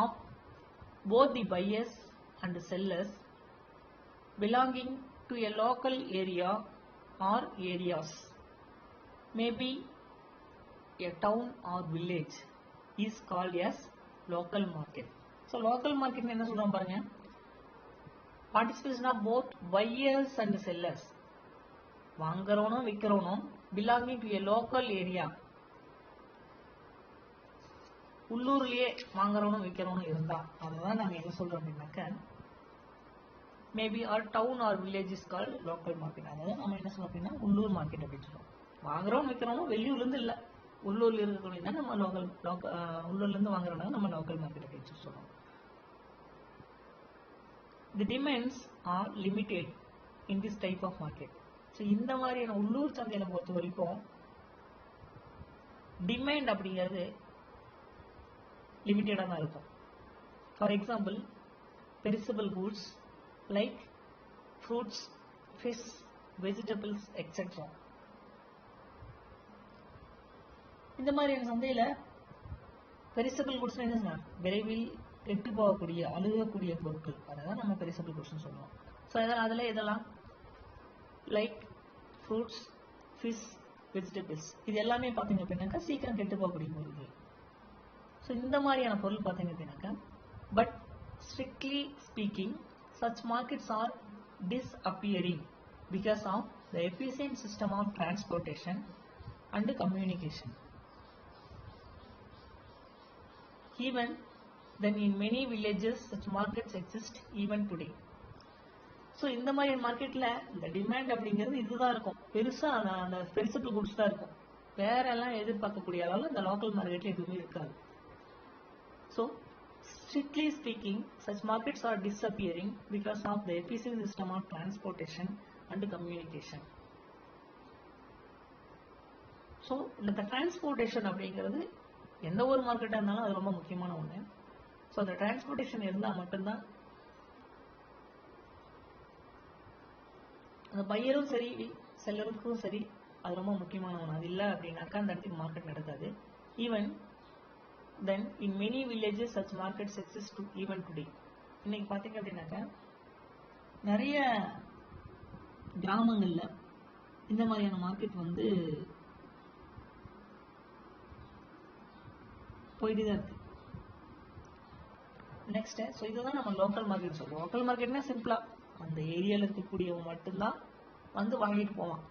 of both the buyers and sellers belonging to a local area or areas maybe a town or village is called as local market. So local market என்ன சொல்றோம் பாருங்க, participation of both buyers and sellers, வாங்குறவனும் விற்கிறவனும் belonging to a local area, உள்ளூர்லயே வாங்குறவனும் விற்கிறவனும் இருந்தா அதுதான் நம்ம என்ன சொல்றோம் அப்படின்னாக்க maybe or town or village is called local market. அதாவது நம்ம என்ன சொல்றோம் அப்படின்னா உள்ளூர் மார்க்கெட் அப்படின்னு சொல்றோம். வாங்குறோம் விற்கிறோம் வெளியூர்லேருந்து இல்லை, உள்ளூர்ல இருக்கக்கூடிய நம்ம உள்ளூர்லேருந்து வாங்குறோம்னா நம்ம லோக்கல் மார்க்கெட் அப்படின்னு சொல்றோம். The demands are limited in this type of market. So இந்த மாதிரியான உள்ளூர் சந்தையில பொறுத்த வரைக்கும் டிமாண்ட் அப்படிங்கிறது லிமிட்டடாக தான் இருக்கும். For example perishable goods like fruits, fish, vegetables etcetera. இந்த மாதிரியான சந்தையில பெரிசபிள் குட்ஸ் என்ன, விரைவில் கெட்டு போகக்கூடிய அழுகக்கூடிய பொருட்கள், அதான் நம்ம பெரிசபிள் குட்ஸ் சொல்லுவோம். ஸோ அதில் இதெல்லாம் லைக் ஃப்ரூட்ஸ், ஃபிஷ், வெஜிடபிள்ஸ் இது எல்லாமே பார்த்தீங்க அப்படின்னாக்கா சீக்கிரம் கெட்டு போகக்கூடிய பொருட்கள். ஸோ இந்த மாதிரியான பொருள் பார்த்தீங்க அப்படின்னாக்கா but strictly speaking such markets are disappearing because of the efficient system of transportation and communication. Even then in many villages such markets exist even today. So இந்த மாதிரி மார்க்கெட்டில் இந்த டிமாண்ட் அப்படிங்கிறது இதுதான் இருக்கும், பெருசாக அந்த பெரிசபிள் குட்ஸ் தான் இருக்கும். வேற எல்லாம் எதிர்பார்க்கக்கூடிய அளவில் இந்த லோக்கல் மார்க்கெட்டில் எதுவுமே இருக்காது. So strictly speaking such markets are disappearing because of the efficient system of transportation and communication. So இந்த டிரான்ஸ்போர்ட்டேஷன் அப்படிங்கிறது எந்த ஒரு மார்க்கெட்டாக இருந்தாலும் அது ரொம்ப முக்கியமான ஒன்று. ஸோ அந்த டிரான்ஸ்போர்ட்டேஷன் இருந்தால் மட்டும்தான் அந்த பையரும் சரி செல்லருக்கும் சரி அது ரொம்ப முக்கியமான ஒன்று. அது இல்லை அப்படின்னாக்கா அந்த இடத்துக்கு மார்க்கெட் நடக்காது. Even then in many villages such markets exist even today. இன்னைக்கு பார்த்தீங்க அப்படின்னாக்கா நிறைய கிராமங்களில் இந்த மாதிரியான மார்க்கெட் வந்து போயிட்டு தான் இருக்கு. நெக்ஸ்ட், ஸோ இதுதான் நம்ம லோக்கல் மார்க்கெட் சொல்றோம். லோக்கல் மார்க்கெட்னா சிம்பிளா அந்த ஏரியாவில் இருக்கக்கூடியவங்க மட்டும்தான் வந்து வாங்கிட்டு போவான்.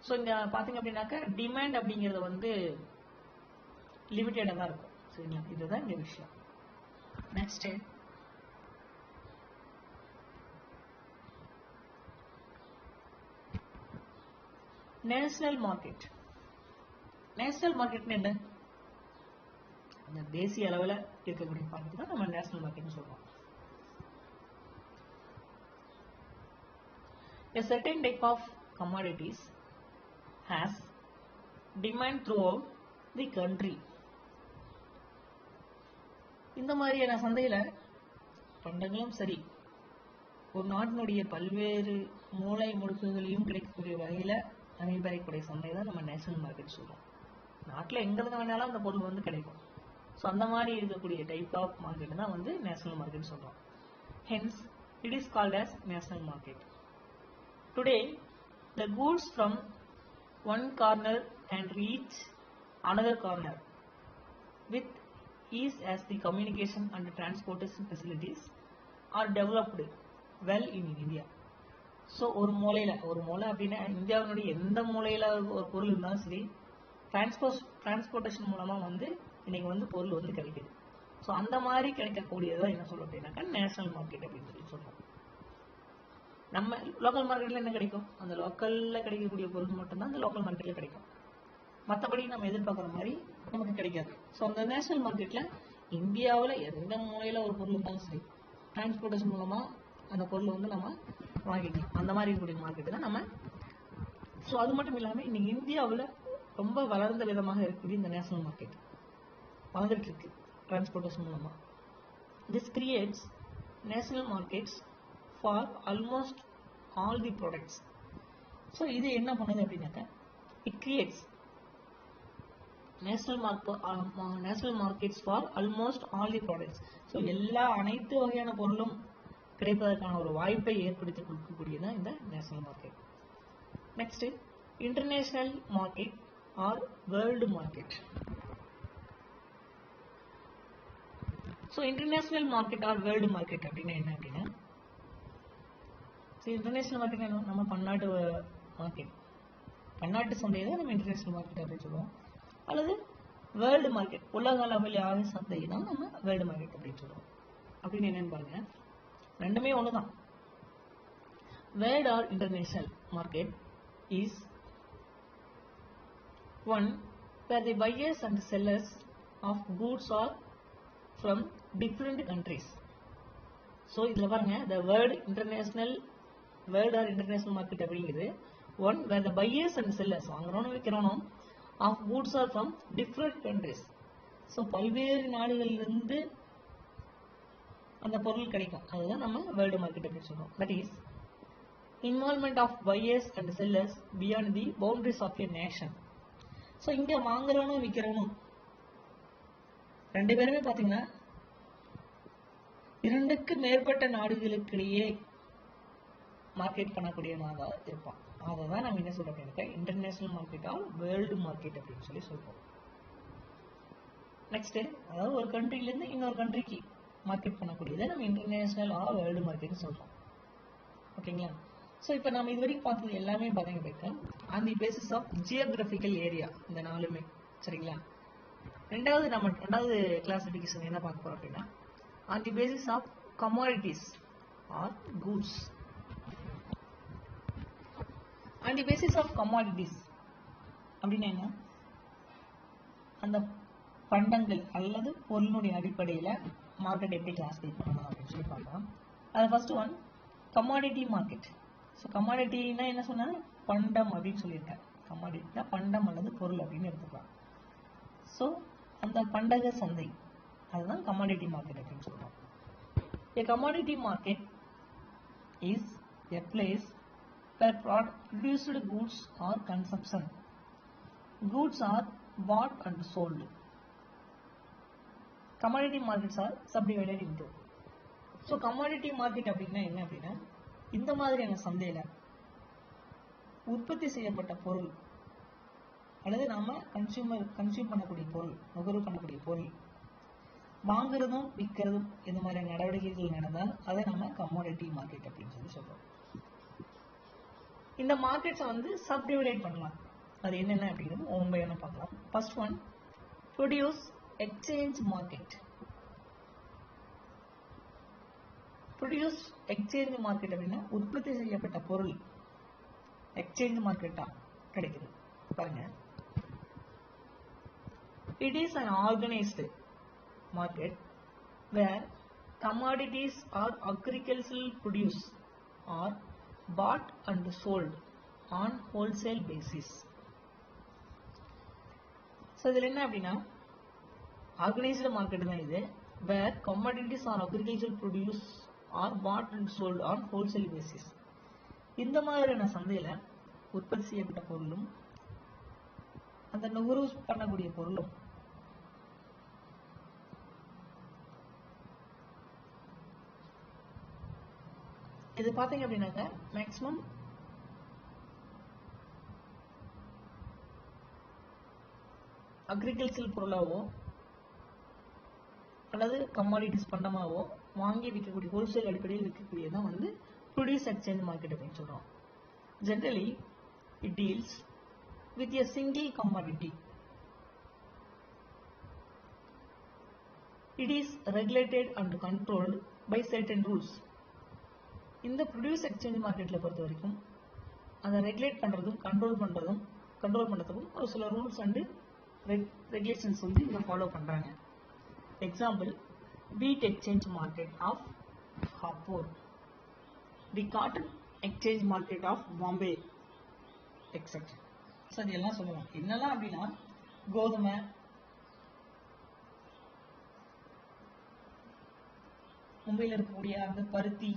ஸோ இங்க பாத்தீங்க அப்படின்னாக்க டிமாண்ட் அப்படிங்கிறது வந்து லிமிட்டடாக தான் இருக்கும். சரிங்களா? இதுதான் இந்த விஷயம். Next, national market. நேஷனல் மார்க்கெட்னு என்ன? அந்த தேசிய அளவில் இருக்கக்கூடிய மார்க்கெட் தான் நம்ம நேஷனல் மார்க்கெட்னு சொல்றோம். A certain type of commodities has demand throughout the country. இந்த மாதிரியான சந்தையில பண்டங்களும் சரி, ஒரு நாட்டினுடைய பல்வேறு மூலை முடுக்குகளையும் கிடைக்கக்கூடிய வகையில அமைப்பெறக்கூடிய சந்தை தான் நம்ம நேஷனல் மார்க்கெட் சொல்றோம். நாட்டில் எங்க இருந்து வேணாலும் அந்த பொருள் வந்து கிடைக்கும். ஸோ அந்த மாதிரி இருக்கக்கூடிய டைப் ஆஃப் மார்க்கெட் தான் வந்து நேஷனல் மார்க்கெட் சொல்றோம். Hence, it is called as national market. Today, the goods from one corner can reach another corner with ease as the communication and transportation facilities are developed well in India. So ஒரு மூலை அப்படின்னா இந்தியாவினுடைய எந்த மூலையில் ஒரு பொருள் இருந்தாலும் சரி, டிரான்ஸ்போர்ட்டேஷன் மூலமாக வந்து இன்னைக்கு வந்து பொருள் வந்து கிடைக்குது. ஸோ அந்த மாதிரி கிடைக்கக்கூடியதான் என்ன சொல்றோம் அப்படின்னாக்கா நேஷனல் மார்க்கெட் அப்படின்னு சொல்லி சொல்றோம். நம்ம லோக்கல் மார்க்கெட்ல என்ன கிடைக்கும்? அந்த லோக்கல்ல கிடைக்கக்கூடிய பொருள் மட்டும்தான் அந்த லோக்கல் மார்க்கெட்ல கிடைக்கும். மற்றபடி நம்ம எதிர்பார்க்குற மாதிரி நமக்கு கிடைக்காது. ஸோ அந்த நேஷனல் மார்க்கெட்ல இந்தியாவில் எந்த மூலையில் ஒரு பொருள் இருந்தாலும் சரி, டிரான்ஸ்போர்ட்டேஷன் மூலமாக அந்த பொருளை வந்து நம்ம வாங்கிக்கலாம். அந்த மாதிரி இருக்கக்கூடிய மார்க்கெட்டு தான் நம்ம. ஸோ அது மட்டும் இல்லாமல் இன்னைக்கு இந்தியாவில் ரொம்ப வளர்ந்த விதமாக இருக்கக்கூடிய இந்த நேஷனல் மார்க்கெட் வளர்ந்துட்டு இருக்கு டிரான்ஸ்போர்ட்டேஷன் மூலமாக. This creates national markets for almost all the products. So இது என்ன பண்ணுது அப்படின்னாக்கா, it creates national markets for almost all the products. So அனைத்து வகையான பொருளும் கிடைப்பதற்கான ஒரு வாய்ப்பை ஏற்படுத்தி கொடுக்கக்கூடியதான் இந்த national market. Next, international market R world market. So international market R world market அப்படின்னா என்ன அப்படின்னா, இன்டர்நேஷனல் மார்க்கெட் நம்ம பன்னாட்டு மார்க்கெட், பன்னாட்டு சந்தையை தான் நம்ம இன்டர்நேஷனல் மார்க்கெட் அப்படின்னு சொல்லுவோம். அல்லது வேர்ல்டு மார்க்கெட், உலக அளவிலான சந்தை தான் நம்ம வேர்ல்டு மார்க்கெட் அப்படின்னு சொல்லுவோம். அப்படின்னு என்னன்னு பாருங்க, ரெண்டுமே ஒண்ணுதான். World or international market is one where the buyers and sellers of goods are from different countries. So இதுல பாருங்க, the word international, world or international market அப்படிங்கிறது one where the buyers and sellers, வாங்குறவனும் விற்கிறவனும், of goods are from different countries. So பல்வேறு நாடுகளிலிருந்து அந்த பொருள் கிடைக்கும். அதுதான் நம்ம வேர்ல்டு மார்க்கெட் அப்படின்னு சொல்றோம். That is involvement of buyers and sellers beyond the boundaries of a nation. So இங்கே வாங்குறவனும் விற்கிறவனும் ரெண்டு பேருமே பார்த்தீங்கன்னா இரண்டுக்கு மேற்பட்ட நாடுகளுக்கிடையே மார்க்கெட் பண்ணக்கூடியவனாக இருப்பான். அதை தான் நம்ம என்ன சொல்றோம் அப்படின்னா international market R world market அப்படின்னு சொல்லி சொல்றோம். நெக்ஸ்ட், அதாவது ஒரு கண்ட்ரிலேருந்து இன்னொரு கண்ட்ரிக்கு மார்க்கெட் பண்ணக்கூடியதை நம்ம இன்டர்நேஷனல் ஆர் வேர்ல்டு மார்க்கெட்னு சொல்றோம். ஓகேங்களா? ஸோ இப்போ நம்ம இது வரைக்கும் பார்த்தது எல்லாமே பார்த்தீங்கன்னா on the basis of geographical area, இந்த நாலுமே. சரிங்களா? ரெண்டாவது கிளாசிஃபிகேஷன் என்ன பார்க்க போறோம் அப்படின்னா, on the basis of commodities or goods. On the basis of commodities அப்படின்னா என்ன? அந்த பண்டங்கள் அல்லது பொருளுடைய அடிப்படையில் மார்க்கெட் எப்படி கிளாஸிஃபை பண்ணலாம் அப்படின்னு சொல்லி பார்க்கலாம். அது first one, commodity market. So கமாடிட்டினா என்ன சொன்னா, பண்டம் அப்படின்னு சொல்லியிருக்கேன். கமாடிட்டினா பண்டம் அல்லது பொருள் அப்படின்னு எடுத்துக்கலாம். ஸோ அந்த பண்டக சந்தை, அதுதான் கமாடிட்டி மார்க்கெட் அப்படின்னு சொல்றோம். A commodity market is a place where produced goods or consumption goods are bought and sold. Commodity markets are subdivided into. So commodity market அப்படின்னா என்ன அப்படின்னா, இந்த மாதிரியான சந்தையில உற்பத்தி செய்யப்பட்ட பொருள் அல்லது நாம கன்சியூம் பண்ணக்கூடிய பொருள், நுகர்வு பண்ணக்கூடிய பொருள் வாங்குறதும் விற்கிறதும் இந்த மாதிரியான நடவடிக்கைகள் நடந்தால் அதை நம்ம கமாடிட்டி மார்க்கெட் அப்படின்னு சொல்லி சொல்றோம். இந்த மார்க்கெட்ஸை வந்து சப்டிவைட் பண்ணலாம். அது என்னென்ன அப்படின்னு ஒவ்வொன்றையா பார்க்கலாம். First one, produce exchange market. Produce exchange market அப்படின்னா உற்பத்தி செய்யப்பட்ட பொருள் எக்ஸ்சேஞ்ச் மார்க்கெட்டா கிடைக்குது. பாருங்க, it is an organized market where commodities or agricultural produce are bought and sold on wholesale basis. So இதில் என்ன அப்படின்னா, ஆர்கனைஸ்டு மார்க்கெட் தான் இது, where commodities are agriculture produce or bought and sold on wholesale basis. இந்த மாதிரியான சந்தையில் உற்பத்தி செய்யப்பட்ட பொருளும் அந்த நுகர்வு பண்ணக்கூடிய பொருளும் இது பார்த்தீங்க அப்படின்னாக்க மேக்சிமம் அக்ரிகல்ச்சர் பொருளாவோ அல்லது கமாடிட்டிஸ் பண்டமாவோ வாங்கி விற்கக்கூடிய ஹோல்சேல் அடிப்படையில் விற்கக்கூடியதான் வந்து ப்ரொடியூஸ் எக்ஸ்சேஞ்ச் மார்க்கெட் அப்படின்னு சொல்றோம். Generally it deals with a single commodity. It is regulated and controlled by certain rules. இந்த ப்ரொடியூஸ் எக்ஸ்சேஞ்ச் மார்க்கெட்ல பொறுத்த வரைக்கும் அதை ரெகுலேட் பண்றதும் கண்ட்ரோல் பண்றதுக்கும் ஒரு சில ரூல்ஸ் அண்ட் ரெகுலேஷன்ஸ் வந்து இதை ஃபாலோ பண்றாங்க. Example, wheat exchange market of Hapur, the cotton exchange market of Bombay, etc. So இதெல்லாம் சொல்லுவோம். என்னெல்லாம் அப்படின்னா, கோதுமை, மும்பையில் இருக்கக்கூடிய அந்த பருத்தி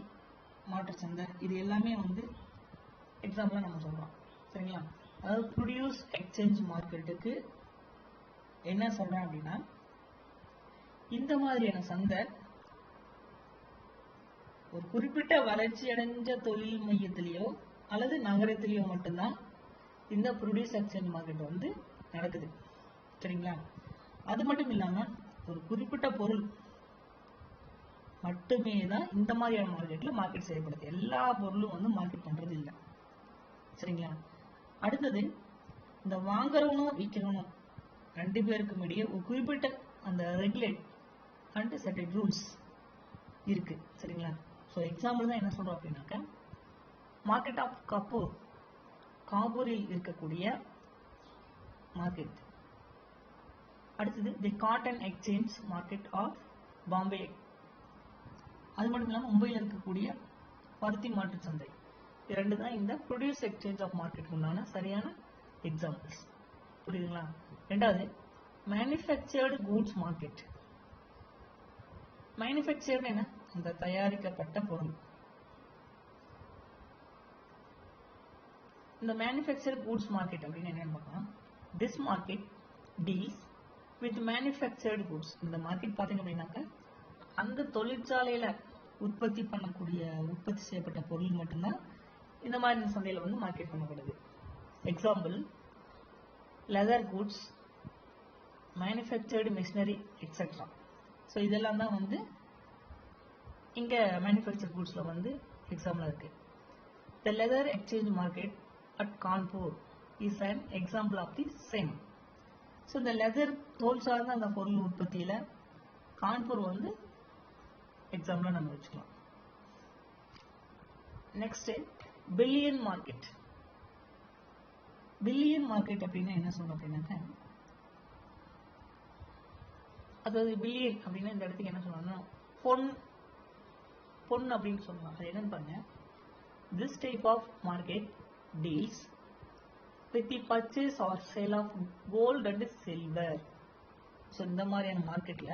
மாற்று சந்தை, இது எல்லாமே வந்து எக்ஸாம்பிளாக நம்ம சொல்கிறோம். சரிங்களா? அதாவது ப்ரொடியூஸ் எக்ஸ்சேஞ்ச் மார்க்கெட்டுக்கு என்ன சொல்கிறேன் அப்படின்னா, இந்த மாதிரியான சந்தை ஒரு குறிப்பிட்ட வளர்ச்சி அடைஞ்ச தொழில் மையத்திலேயோ அல்லது நகரத்திலேயோ மட்டும்தான் இந்த ப்ரொடியூஸ் எக்ஸ்சேஞ்ச் மார்க்கெட் வந்து நடக்குது. சரிங்களா? அது மட்டும் இல்லாம ஒரு குறிப்பிட்ட பொருள் மட்டுமே தான் இந்த மாதிரியான மார்க்கெட்ல மார்க்கெட் செய்யப்படுது. எல்லா பொருளும் வந்து மார்க்கெட் பண்றது இல்லை. சரிங்களா? அடுத்தது, இந்த வாங்குறவனும் விற்கிறவனும் ரெண்டு பேருக்கும் இடையே ஒரு குறிப்பிட்ட அந்த ரெகுலேட் அண்ட் சர்டன் ரூல்ஸ் இருக்கு. சரிங்களா? ஸோ எக்ஸாம்பிள் தான் என்ன சொல்றோம் அப்படின்னாக்க, மார்க்கெட் ஆஃப் கபூர், காபூரில் இருக்கக்கூடிய மார்க்கெட். அடுத்தது the cotton exchange market of Bombay. அது மட்டும் இல்லாமல் மும்பையில் இருக்கக்கூடிய பருத்தி மாற்று சந்தை. இரண்டு தான் இந்த ப்ரொடியூஸ் எக்ஸ்சேஞ்ச் ஆஃப் மார்க்கெட் உண்டான சரியான எக்ஸாம்பிள்ஸ். புரியுதுங்களா? ரெண்டாவது, மேனுஃபேக்சர்டு கூட்ஸ் மார்க்கெட். மேனுஃபேக்சர்டு என்ன? அந்த தயாரிக்கப்பட்ட பொருள். இந்த மேனுஃபேக்சர்டு கூட்ஸ் மார்க்கெட் அப்படின்னு என்னன்னு பார்க்கலாம். This market deals with manufactured goods. இந்த மார்க்கெட் பார்த்தீங்க அப்படின்னாக்க அந்த தொழிற்சாலையில உற்பத்தி செய்யப்பட்ட பொருள் மட்டும்தான் இந்த மாதிரி சந்தையில வந்து மார்க்கெட் பண்ணப்படுது. Example, leather goods, manufactured machinery, etcetera. So இதெல்லாம் தான் வந்து இங்கே மேனுஃபேக்சர் கூட்ஸில் வந்து எக்ஸாம்பிளாக இருக்கு. The leather exchange market at Kanpur is an example of the same. So இந்த லெதர் தோல் சார்ந்த அந்த பொருள் உற்பத்தியில் கான்பூர் வந்து எக்ஸாம்பிளாக நம்ம வச்சுக்கலாம். Next, billion market. Billion market அப்படின்னா என்ன சொல்றோம் அப்படின்னாக்க, அதாவது பில்லியன் அப்படின்னா இந்த இடத்துக்கு என்ன சொல்லணும்னா பொன் அப்படின்னு சொல்லலாம். அது என்னன்னு பாருங்க, this type of market deals with the purchase or sale of gold and silver. So இந்த மாதிரியான மார்க்கெட்ல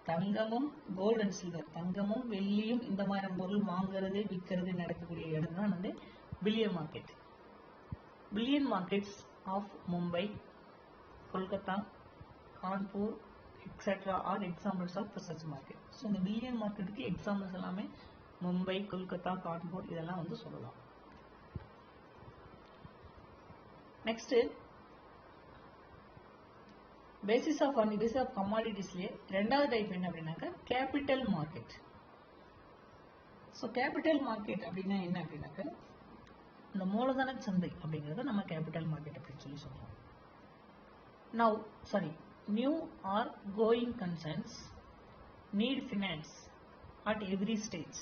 தங்கமும் கோல்ட் அண்ட் சில்வர், தங்கமும் வெள்ளியும் இந்த மாதிரியான பொருள் வாங்குறது விற்கிறது நடக்கக்கூடிய இடம் தான் வந்து bullion market. Bullion markets of Mumbai, Kolkata, Kanpur, etcetera are examples of such market. So இந்த பில்லியன் மார்க்கெட்டுக்கு எக்ஸாம்பிள்ஸ் எல்லாமே மும்பை, கொல்கத்தா, கான்பூர் இதெல்லாம் வந்து சொல்லலாம். நெக்ஸ்ட், பேசிஸ் ஆஃப் கமாடிட்டிஸ்லேயே ரெண்டாவது டைப் என்ன அப்படின்னாக்கா capital market. So capital market அப்படின்னா என்ன அப்படின்னாக்க, இந்த மூலதன சந்தை அப்படிங்கிறத நம்ம கேபிட்டல் மார்க்கெட் அப்படின்னு சொல்லி சொல்றோம். New or going concerns need finance at every stage.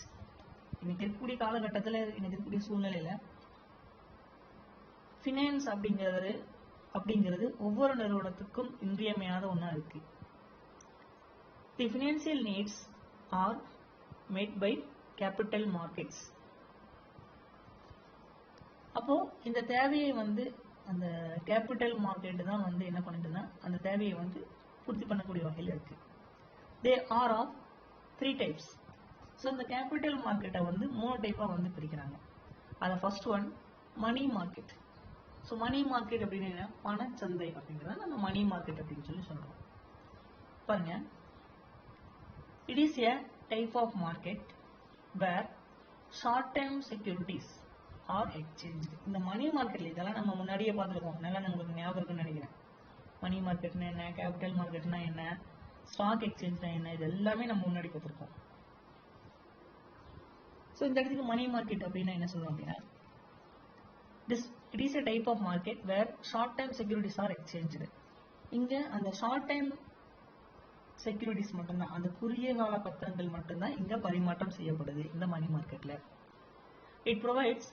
இன்னைக்கு இருக்கக்கூடிய காலகட்டத்தில், இன்னைக்கு இருக்கக்கூடிய சூழ்நிலையில ஃபினான்ஸ் அப்படிங்கிறது ஒவ்வொரு நிறுவனத்துக்கும் இன்றியமையாத ஒன்றா இருக்கு. The financial needs are met by capital markets. அப்போ இந்த தேவையை வந்து அந்த கேபிட்டல் மார்க்கெட் தான் வந்து என்ன பண்ணுதுன்னா அந்த தேவையை வந்து பூர்த்தி பண்ணக்கூடிய வகையில் இருக்கு. They are of 3 types. So இந்த கேபிட்டல் மார்க்கெட்டை வந்து 3 டைப்பாக வந்து பிரிக்கிறாங்க. அதில் first one money market. So money market அப்படின்னு பணச்சந்தை அப்படிங்கிறத நம்ம மணி மார்க்கெட் அப்படின்னு சொல்லி சொல்றோம். பாருங்க, it is a type of market where short term securities are exchange. இந்த மணி மார்க்கெட்ல இதெல்லாம் நம்ம முன்னாடியே பார்த்துருக்கோம், நல்லா நம்மளுக்கு ஞாபகம் இருக்குன்னு நினைக்கிறேன். மணி மார்க்கெட்னா என்ன, கேபிட்டல் மார்க்கெட்னா என்ன, ஸ்டாக் எக்ஸ்சேஞ்ச்னா என்ன, இது எல்லாமே நம்ம முன்னாடி பார்த்துருக்கோம். ஸோ இந்த இடத்துக்கு மணி மார்க்கெட் அப்படின்னா என்ன சொல்லுவோம் அப்படின்னா, it is a type of market where short term securities are exchanged. இங்க அந்த ஷார்ட் டைம் செக்யூரிட்டிஸ் மட்டும்தான், அந்த குறுகிய கால பத்திரங்கள் மட்டும்தான் இங்க பரிமாற்றம் செய்யப்படுது இந்த மணி மார்க்கெட்ல. It provides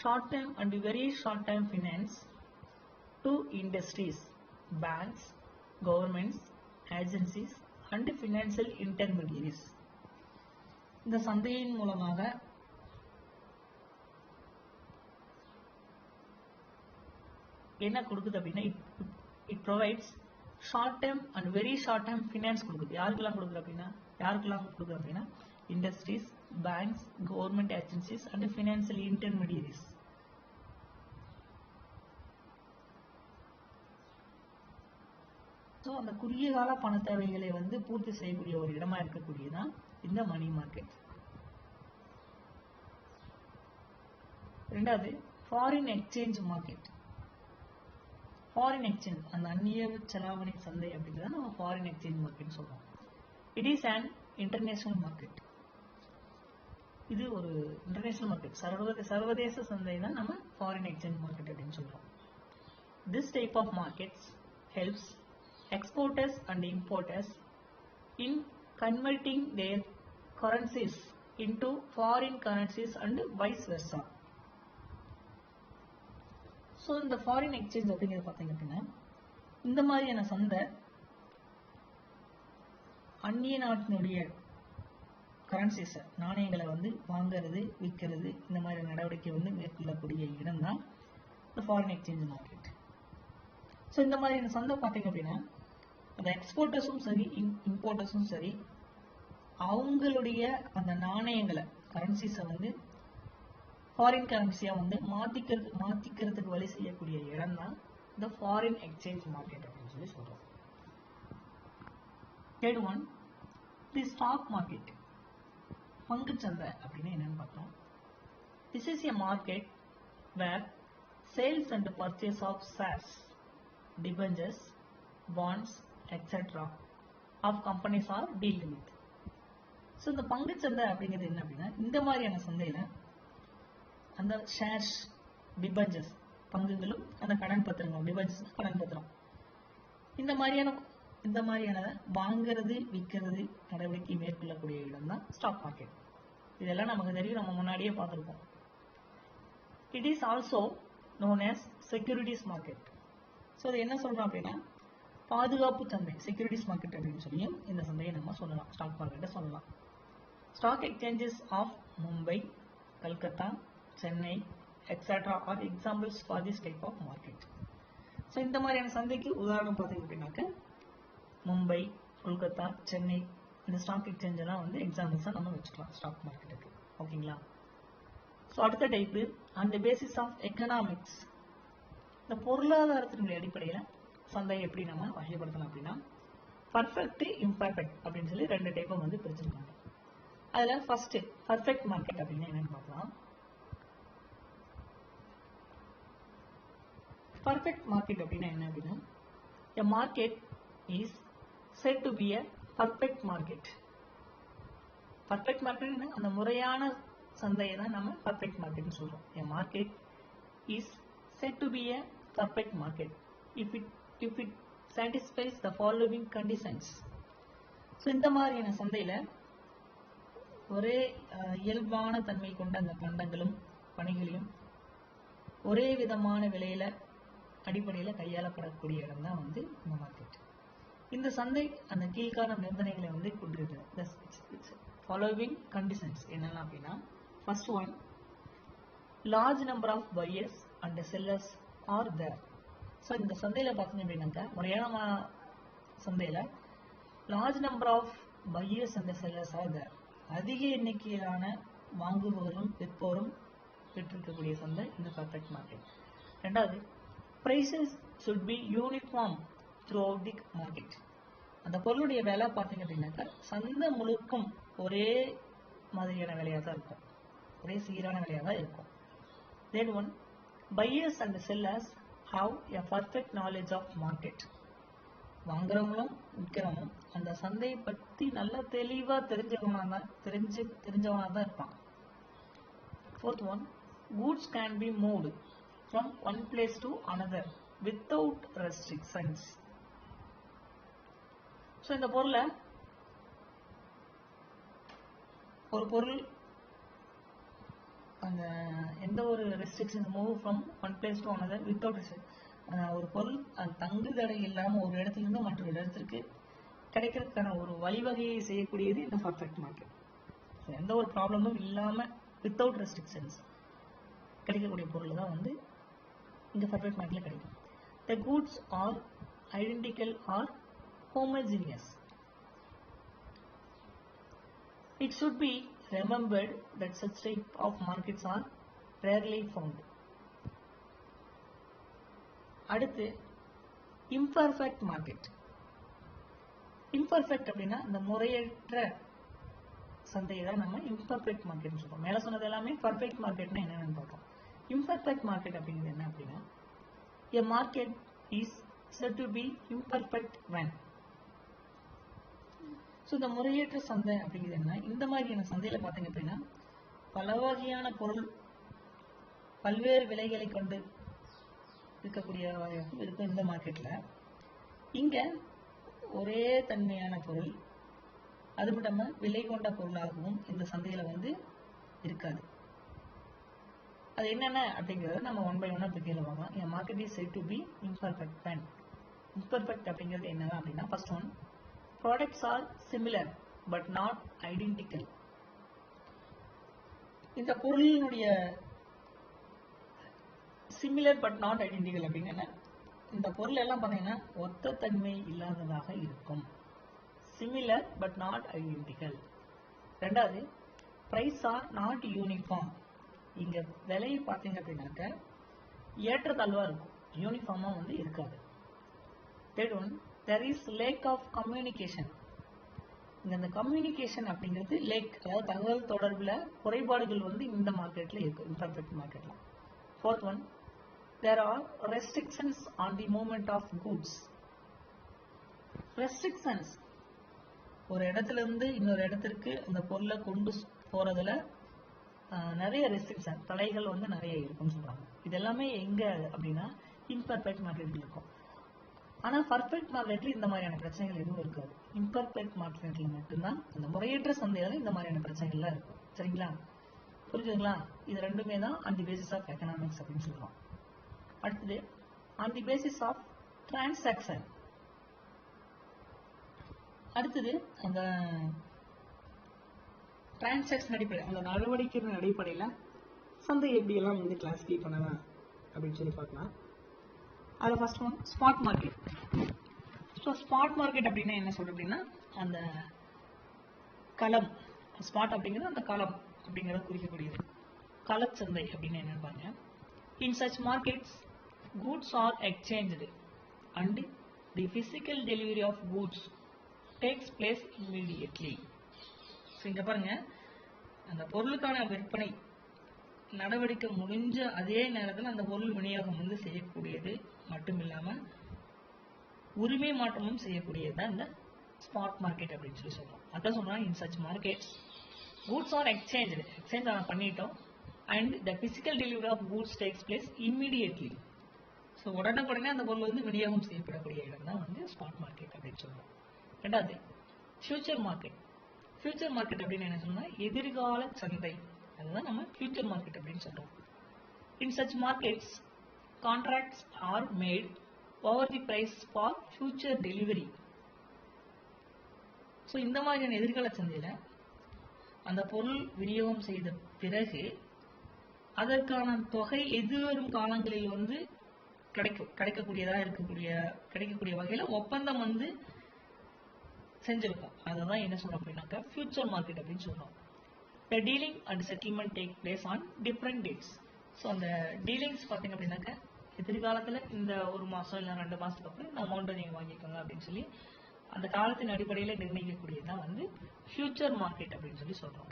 short term and very short term finance to industries, banks, governments, agencies and financial intermediaries. இந்த சந்தையின் மூலமாக என்ன கொடுக்குது அப்படின்னா, it provides short term and very short term finance கொடுக்குது. யாருக்கெல்லாம் கொடுக்குது அப்படின்னா industries, banks, government agencies and financial intermediaries. So அந்த குறுகிய கால பண தேவைகளை வந்து பூர்த்தி செய்யக்கூடிய ஒரு இடமா இருக்கக்கூடியதான் இந்த மணி மார்க்கெட். ரெண்டாவது foreign exchange market. Foreign exchange, அந்த அந்நிய செலாவணி சந்தை அப்படிங்கிறத நம்ம ஃபாரின் எக்ஸ்சேஞ்ச் மார்க்கெட் சொல்றோம். It is an international market. இது ஒரு இன்டர்நேஷனல் மார்க்கெட், சர்வதேச சந்தை தான் நம்ம ஃபாரின் எக்ஸ்சேஞ்ச் மார்க்கெட் அப்படின்னு சொல்றோம். This type of markets helps exporters and importers in converting their currencies into foreign currencies and vice versa. So இந்த ஃபாரின் எக்ஸ்சேஞ்ச் அப்படிங்கிறது பார்த்தீங்க அப்படின்னா, இந்த மாதிரியான சந்தை அந்நிய நாட்டினுடைய கரன்சிஸை, நாணயங்களை வந்து வாங்கிறது, விற்கிறது, இந்த மாதிரி நடவடிக்கை வந்து மேற்கொள்ளக்கூடிய இடம் தான் இந்த ஃபாரின் எக்ஸ்சேஞ்ச் மார்க்கெட். ஸோ இந்த மாதிரியான சந்தை பார்த்தீங்க அப்படின்னா அந்த எக்ஸ்போர்ட்டர்ஸும் சரி இம்போர்ட்டர்ஸும் சரி அவங்களுடைய அந்த நாணயங்களை, கரன்சிஸை வந்து ஃபாரின் கரன்சியா வந்து மாத்திக்கிறதுக்கு வழி செய்யக்கூடிய இடம் தான் இந்த ஃபாரின் எக்ஸ்சேஞ்ச் மார்க்கெட் அப்படின்னு சொல்லி சொல்றோம். Third one, the stock market. பங்குச்சந்தை அப்படின்னு என்னன்னு பார்த்தோம். This is a market where sales and purchase of shares, debentures, bonds, etc. of companies are dealt with. So இந்த பங்குச்சந்தை அப்படிங்கிறது என்ன அப்படின்னா, இந்த மாதிரியான சந்தையில அந்த ஷேர்ஸ், டிபெஞ்சர்ஸ், பங்குகளும் அந்த கடன் பத்திரங்கள், டிபெஞ்சர்ஸ் கடன் பத்திரம், இந்த மாதிரியான வாங்கிறது, விற்கிறது நடவடிக்கை மேற்கொள்ளக்கூடிய இடம் தான் ஸ்டாக் மார்க்கெட். இதெல்லாம் நமக்கு தெரியும், நம்ம முன்னாடியே பார்த்துருக்கோம். It is also known as securities market. So அது என்ன சொல்றோம் அப்படின்னா பாதுகாப்பு சந்தை, செக்யூரிட்டிஸ் மார்க்கெட் அப்படின்னு சொல்லியும் இந்த சந்தையை நம்ம சொல்லலாம், ஸ்டாக் மார்க்கெட்டை சொல்லலாம். Stock exchanges of Mumbai, Calcutta, Chennai etcetera are examples for this type of market. So இந்த மாதிரியான சந்தைக்கு உதாரணம் பார்த்தீங்க அப்படின்னாக்க மும்பை, கொல்கத்தா, சென்னை, இந்த ஸ்டாக் எக்ஸ்சேஞ்ச் எல்லாம் வந்து எக்ஸாம்பிள்ஸாக நம்ம வச்சுக்கலாம் ஸ்டாக் மார்க்கெட்டுக்கு. ஓகேங்களா? ஸோ அடுத்த type, on the basis of economics. இந்த பொருளாதாரத்தினுடைய அடிப்படையில் சந்தையை எப்படி நம்ம வகைப்படுத்தலாம் அப்படின்னா பர்ஃபெக்ட், இம்பர்ஃபெக்ட் அப்படின்னு சொல்லி 2 டைப்பை வந்து பிரிச்சிருக்காங்க. அதில் ஃபர்ஸ்ட் பர்ஃபெக்ட் மார்க்கெட் அப்படின்னு என்னன்னு பார்க்கலாம். பர்ஃபெக்ட் மார்க்கெட் அப்படின்னா என்ன அப்படின்னா, a market is said to be a perfect market. Perfect market என்ன, அந்த முறையான சந்தையை தான் நம்ம பர்ஃபெக்ட் மார்க்கெட்னு சொல்றோம். a market is said to be a perfect market if it satisfies the following conditions. So இந்த மாதிரியான சந்தையில ஒரே இயல்பான தன்மை கொண்ட அந்த பண்டங்களும் பணிகளையும் ஒரே விதமான விலையில அடிப்படையில கையாளப்படக்கூடிய இடம் தான் வந்து இந்த மார்க்கெட். இந்த சந்தை அந்த கீழ்காணும் நிபந்தனைகளை வந்து கொண்டிருக்கு. ஃபாலோவிங் கண்டிஷன்ஸ் என்னெல்லாம் அப்படின்னா, first one, large number of buyers and sellers are there. So இந்த சந்தையில பார்த்தீங்க அப்படின்னாக்கா, முறையான சந்தையில large number of buyers and sellers are there. அதிக எண்ணிக்கையிலான வாங்குபவரும் விற்போரும் பெற்றிருக்கக்கூடிய சந்தை இந்த பர்ஃபெக்ட் மார்க்கெட். ரெண்டாவது, prices should be uniform throughout the market. அந்த பொருளுடைய விலை பார்த்தீங்க அப்படின்னாக்கா சந்தை முழுக்கும் ஒரே மாதிரியான விலையாக தான் இருக்கும், ஒரே சீரான விலையாக தான் இருக்கும். Then one, buyers and sellers have a perfect knowledge of market. வாங்குறவங்களும் விற்கிறவங்களும் அந்த சந்தையை பற்றி நல்லா தெளிவாக தெரிஞ்சவனா தான் இருப்பான். Fourth one, goods can be moved from one place to another without restrictions. So இந்த பொருளை ஒரு பொருள் அந்த எந்த ஒரு restriction move from one place to another without restriction. ஒரு பொருள் அது தங்கு தடை இல்லாமல் ஒரு இடத்துலேருந்து மற்றொரு இடத்திற்கு கிடைக்கிறதுக்கான ஒரு வழிவகையை செய்யக்கூடியது இந்த பர்ஃபெக்ட் மார்க்கெட். ஸோ எந்த ஒரு ப்ராப்ளமும் இல்லாமல் வித்தவுட் ரெஸ்ட்ரிக்ஷன்ஸ் கிடைக்கக்கூடிய பொருள் தான் வந்து இந்த பர்ஃபெக்ட் மார்க்கெட்ல கிடைக்கும். The goods are identical or homogeneous. It should be remembered that such type of markets are rarely found. அடுத்து imperfect market. imperfect அப்படின்னா இந்த முறையற்ற சந்தையை தான் நம்ம imperfect market சொல்றோம். மேல சொன்னது எல்லாமே perfect marketனா என்னன்னு பார்ப்போம். imperfect market அப்படிங்கிறது என்ன அப்படின்னா, a market is said to be imperfect when. So இந்த முறையற்ற சந்தை அப்படிங்கிறது என்ன, இந்த மாதிரியான சந்தையில பார்த்தீங்க அப்படின்னா பல வகையான பொருள் பல்வேறு விலைகளை கொண்டு இருக்கக்கூடிய இருக்கும். இந்த மார்க்கெட்ல இங்க ஒரே தன்மையான பொருள் அது மட்டும் இல்லாம விலை கொண்ட பொருளாகவும் இந்த சந்தையில வந்து இருக்காது. அது என்னென்ன அப்படிங்கிறத நம்ம ஒன் பை ஒன்னா கீழே பார்க்கலாம். An market is said to be imperfect when. Imperfect அப்படிங்கிறது என்னதான் அப்படின்னா, first one, products are similar but not identical. இந்த பொருளினுடைய சிமிலர் பட் நாட் ஐடென்டிக்கல் அப்படின்னா இந்த பொருள் எல்லாம் பார்த்தீங்கன்னா ஒத்த தன்மை இல்லாததாக இருக்கும். Similar but not identical. ரெண்டாவது, பிரைஸ் ஆர் நாட் யூனிஃபார்ம். இங்க விலையை பார்த்தீங்க அப்படின்னாக்க ஏற்றத்தாழ்வா இருக்கும், யூனிஃபார்மா வந்து இருக்காது. Third one, there is lack of communication. இந்த கம்யூனிகேஷன் அப்படிங்கிறது லேக், அதாவது தகவல் தொடர்புல குறைபாடுகள் வந்து இந்த மார்க்கெட்ல இருக்கு, இம்பர்ஃபெக்ட் மார்க்கெட்ல. Fourth one, there are restrictions on the movement of goods. restrictions, ஒரு இடத்துல இருந்து இன்னொரு இடத்திற்கு அந்த பொருளை கொண்டு போறதுல நிறைய ரெஸ்ட்ரிக்ஷன், தடைகள் வந்து நிறைய இருக்குன்னு சொல்றாங்க. இது எல்லாமே எங்க அப்படின்னா இம்பர்ஃபெக்ட் மார்க்கெட்ல இருக்கும். ஆனா பர்ஃபெக்ட் மார்க்கெட்ல இந்த மாதிரியான பிரச்சனைகள் எதுவும் இருக்காது. இம்பர்ஃபெக்ட் மார்க்கெட்ல மட்டும்தான் அந்த முறையற்ற சந்தையில இந்த மாதிரியான பிரச்சனைகள்லாம் இருக்கும். சரிங்களா, புரிஞ்சுங்களா? இது ரெண்டுமே தான் on the basis of economics அப்படின்னு சொல்றோம். அடுத்தது on the basis of transaction. அடுத்தது அந்த டிரான்சாக்ஷன் அடிப்படையில், அந்த நடவடிக்கையின் அடிப்படையில் சந்தை எப்படியெல்லாம் வந்து கிளாஸிஃபை பண்ணலாம் அப்படின்னு சொல்லி பார்க்கலாம். அதில் first one, spot market. So spot market அப்படின்னா என்ன சொல்றது அப்படின்னா, அந்த களம், ஸ்பாட் அப்படிங்கிறது அந்த களம் அப்படிங்கிறத குறிக்கக்கூடியது. களச்சந்தை அப்படின்னு என்ன பாருங்க. In such markets goods are exchanged and the physical delivery of goods takes place immediately. So இங்க பாருங்க, அந்த பொருளுக்கான விற்பனை நடவடிக்கை முடிஞ்ச அதே நேரத்தில் அந்த பொருள் விநியோகம் வந்து செய்யக்கூடியது மட்டும் இல்லாம உரிமை மாற்றமும் செய்யக்கூடியது தான் இந்த ஸ்பாட் மார்க்கெட் அப்படின்னு சொல்லி சொல்றோம். அதான் சொல்றாங்க, in such markets goods are exchanged, exchange பண்ணிட்டோம், and the physical delivery of goods takes place immediately. So உடனுக்குடனே அந்த பொருள் வந்து விநியோகம் செய்யப்படக்கூடிய இடம் தான் வந்து ஸ்பாட் மார்க்கெட் அப்படின்னு சொல்றோம். ரெண்டாவது, ஃபியூச்சர் மார்க்கெட். ஃபியூச்சர் மார்க்கெட் அப்படின்னு என்ன சொன்னா எதிர்கால சந்தை, அதுதான் நம்ம ஃபியூச்சர் மார்க்கெட் அப்படின்னு சொல்றோம். In such markets, contracts are made over the price for future delivery. So இந்த மாதிரியான எதிர்கால சந்தையில் அந்த பொருள் விநியோகம் செய்த பிறகு அதற்கான தொகை எதிர்வரும் காலங்களில் வந்து கிடைக்கக்கூடிய வகையில் ஒப்பந்தம் வந்து செஞ்சிருக்கோம். அதை தான் என்ன சொல்றோம் அப்படின்னாக்கா ஃபியூச்சர் மார்க்கெட் அப்படின்னு சொல்றோம். The dealing and settlement take place on different dates. So அந்த டீலிங்ஸ் பார்த்தீங்க அப்படின்னாக்கா எதிர்காலத்தில் இந்த ஒரு மாதம் இல்லை 2 மாதத்துக்கு அப்புறம் இந்த அமௌண்ட்டை நீங்கள் வாங்கிக்கோங்க அப்படின்னு சொல்லி அந்த காலத்தின் அடிப்படையில் நிர்ணயிக்கக்கூடியது தான் வந்து ஃபியூச்சர் மார்க்கெட் அப்படின்னு சொல்லி சொல்கிறோம்.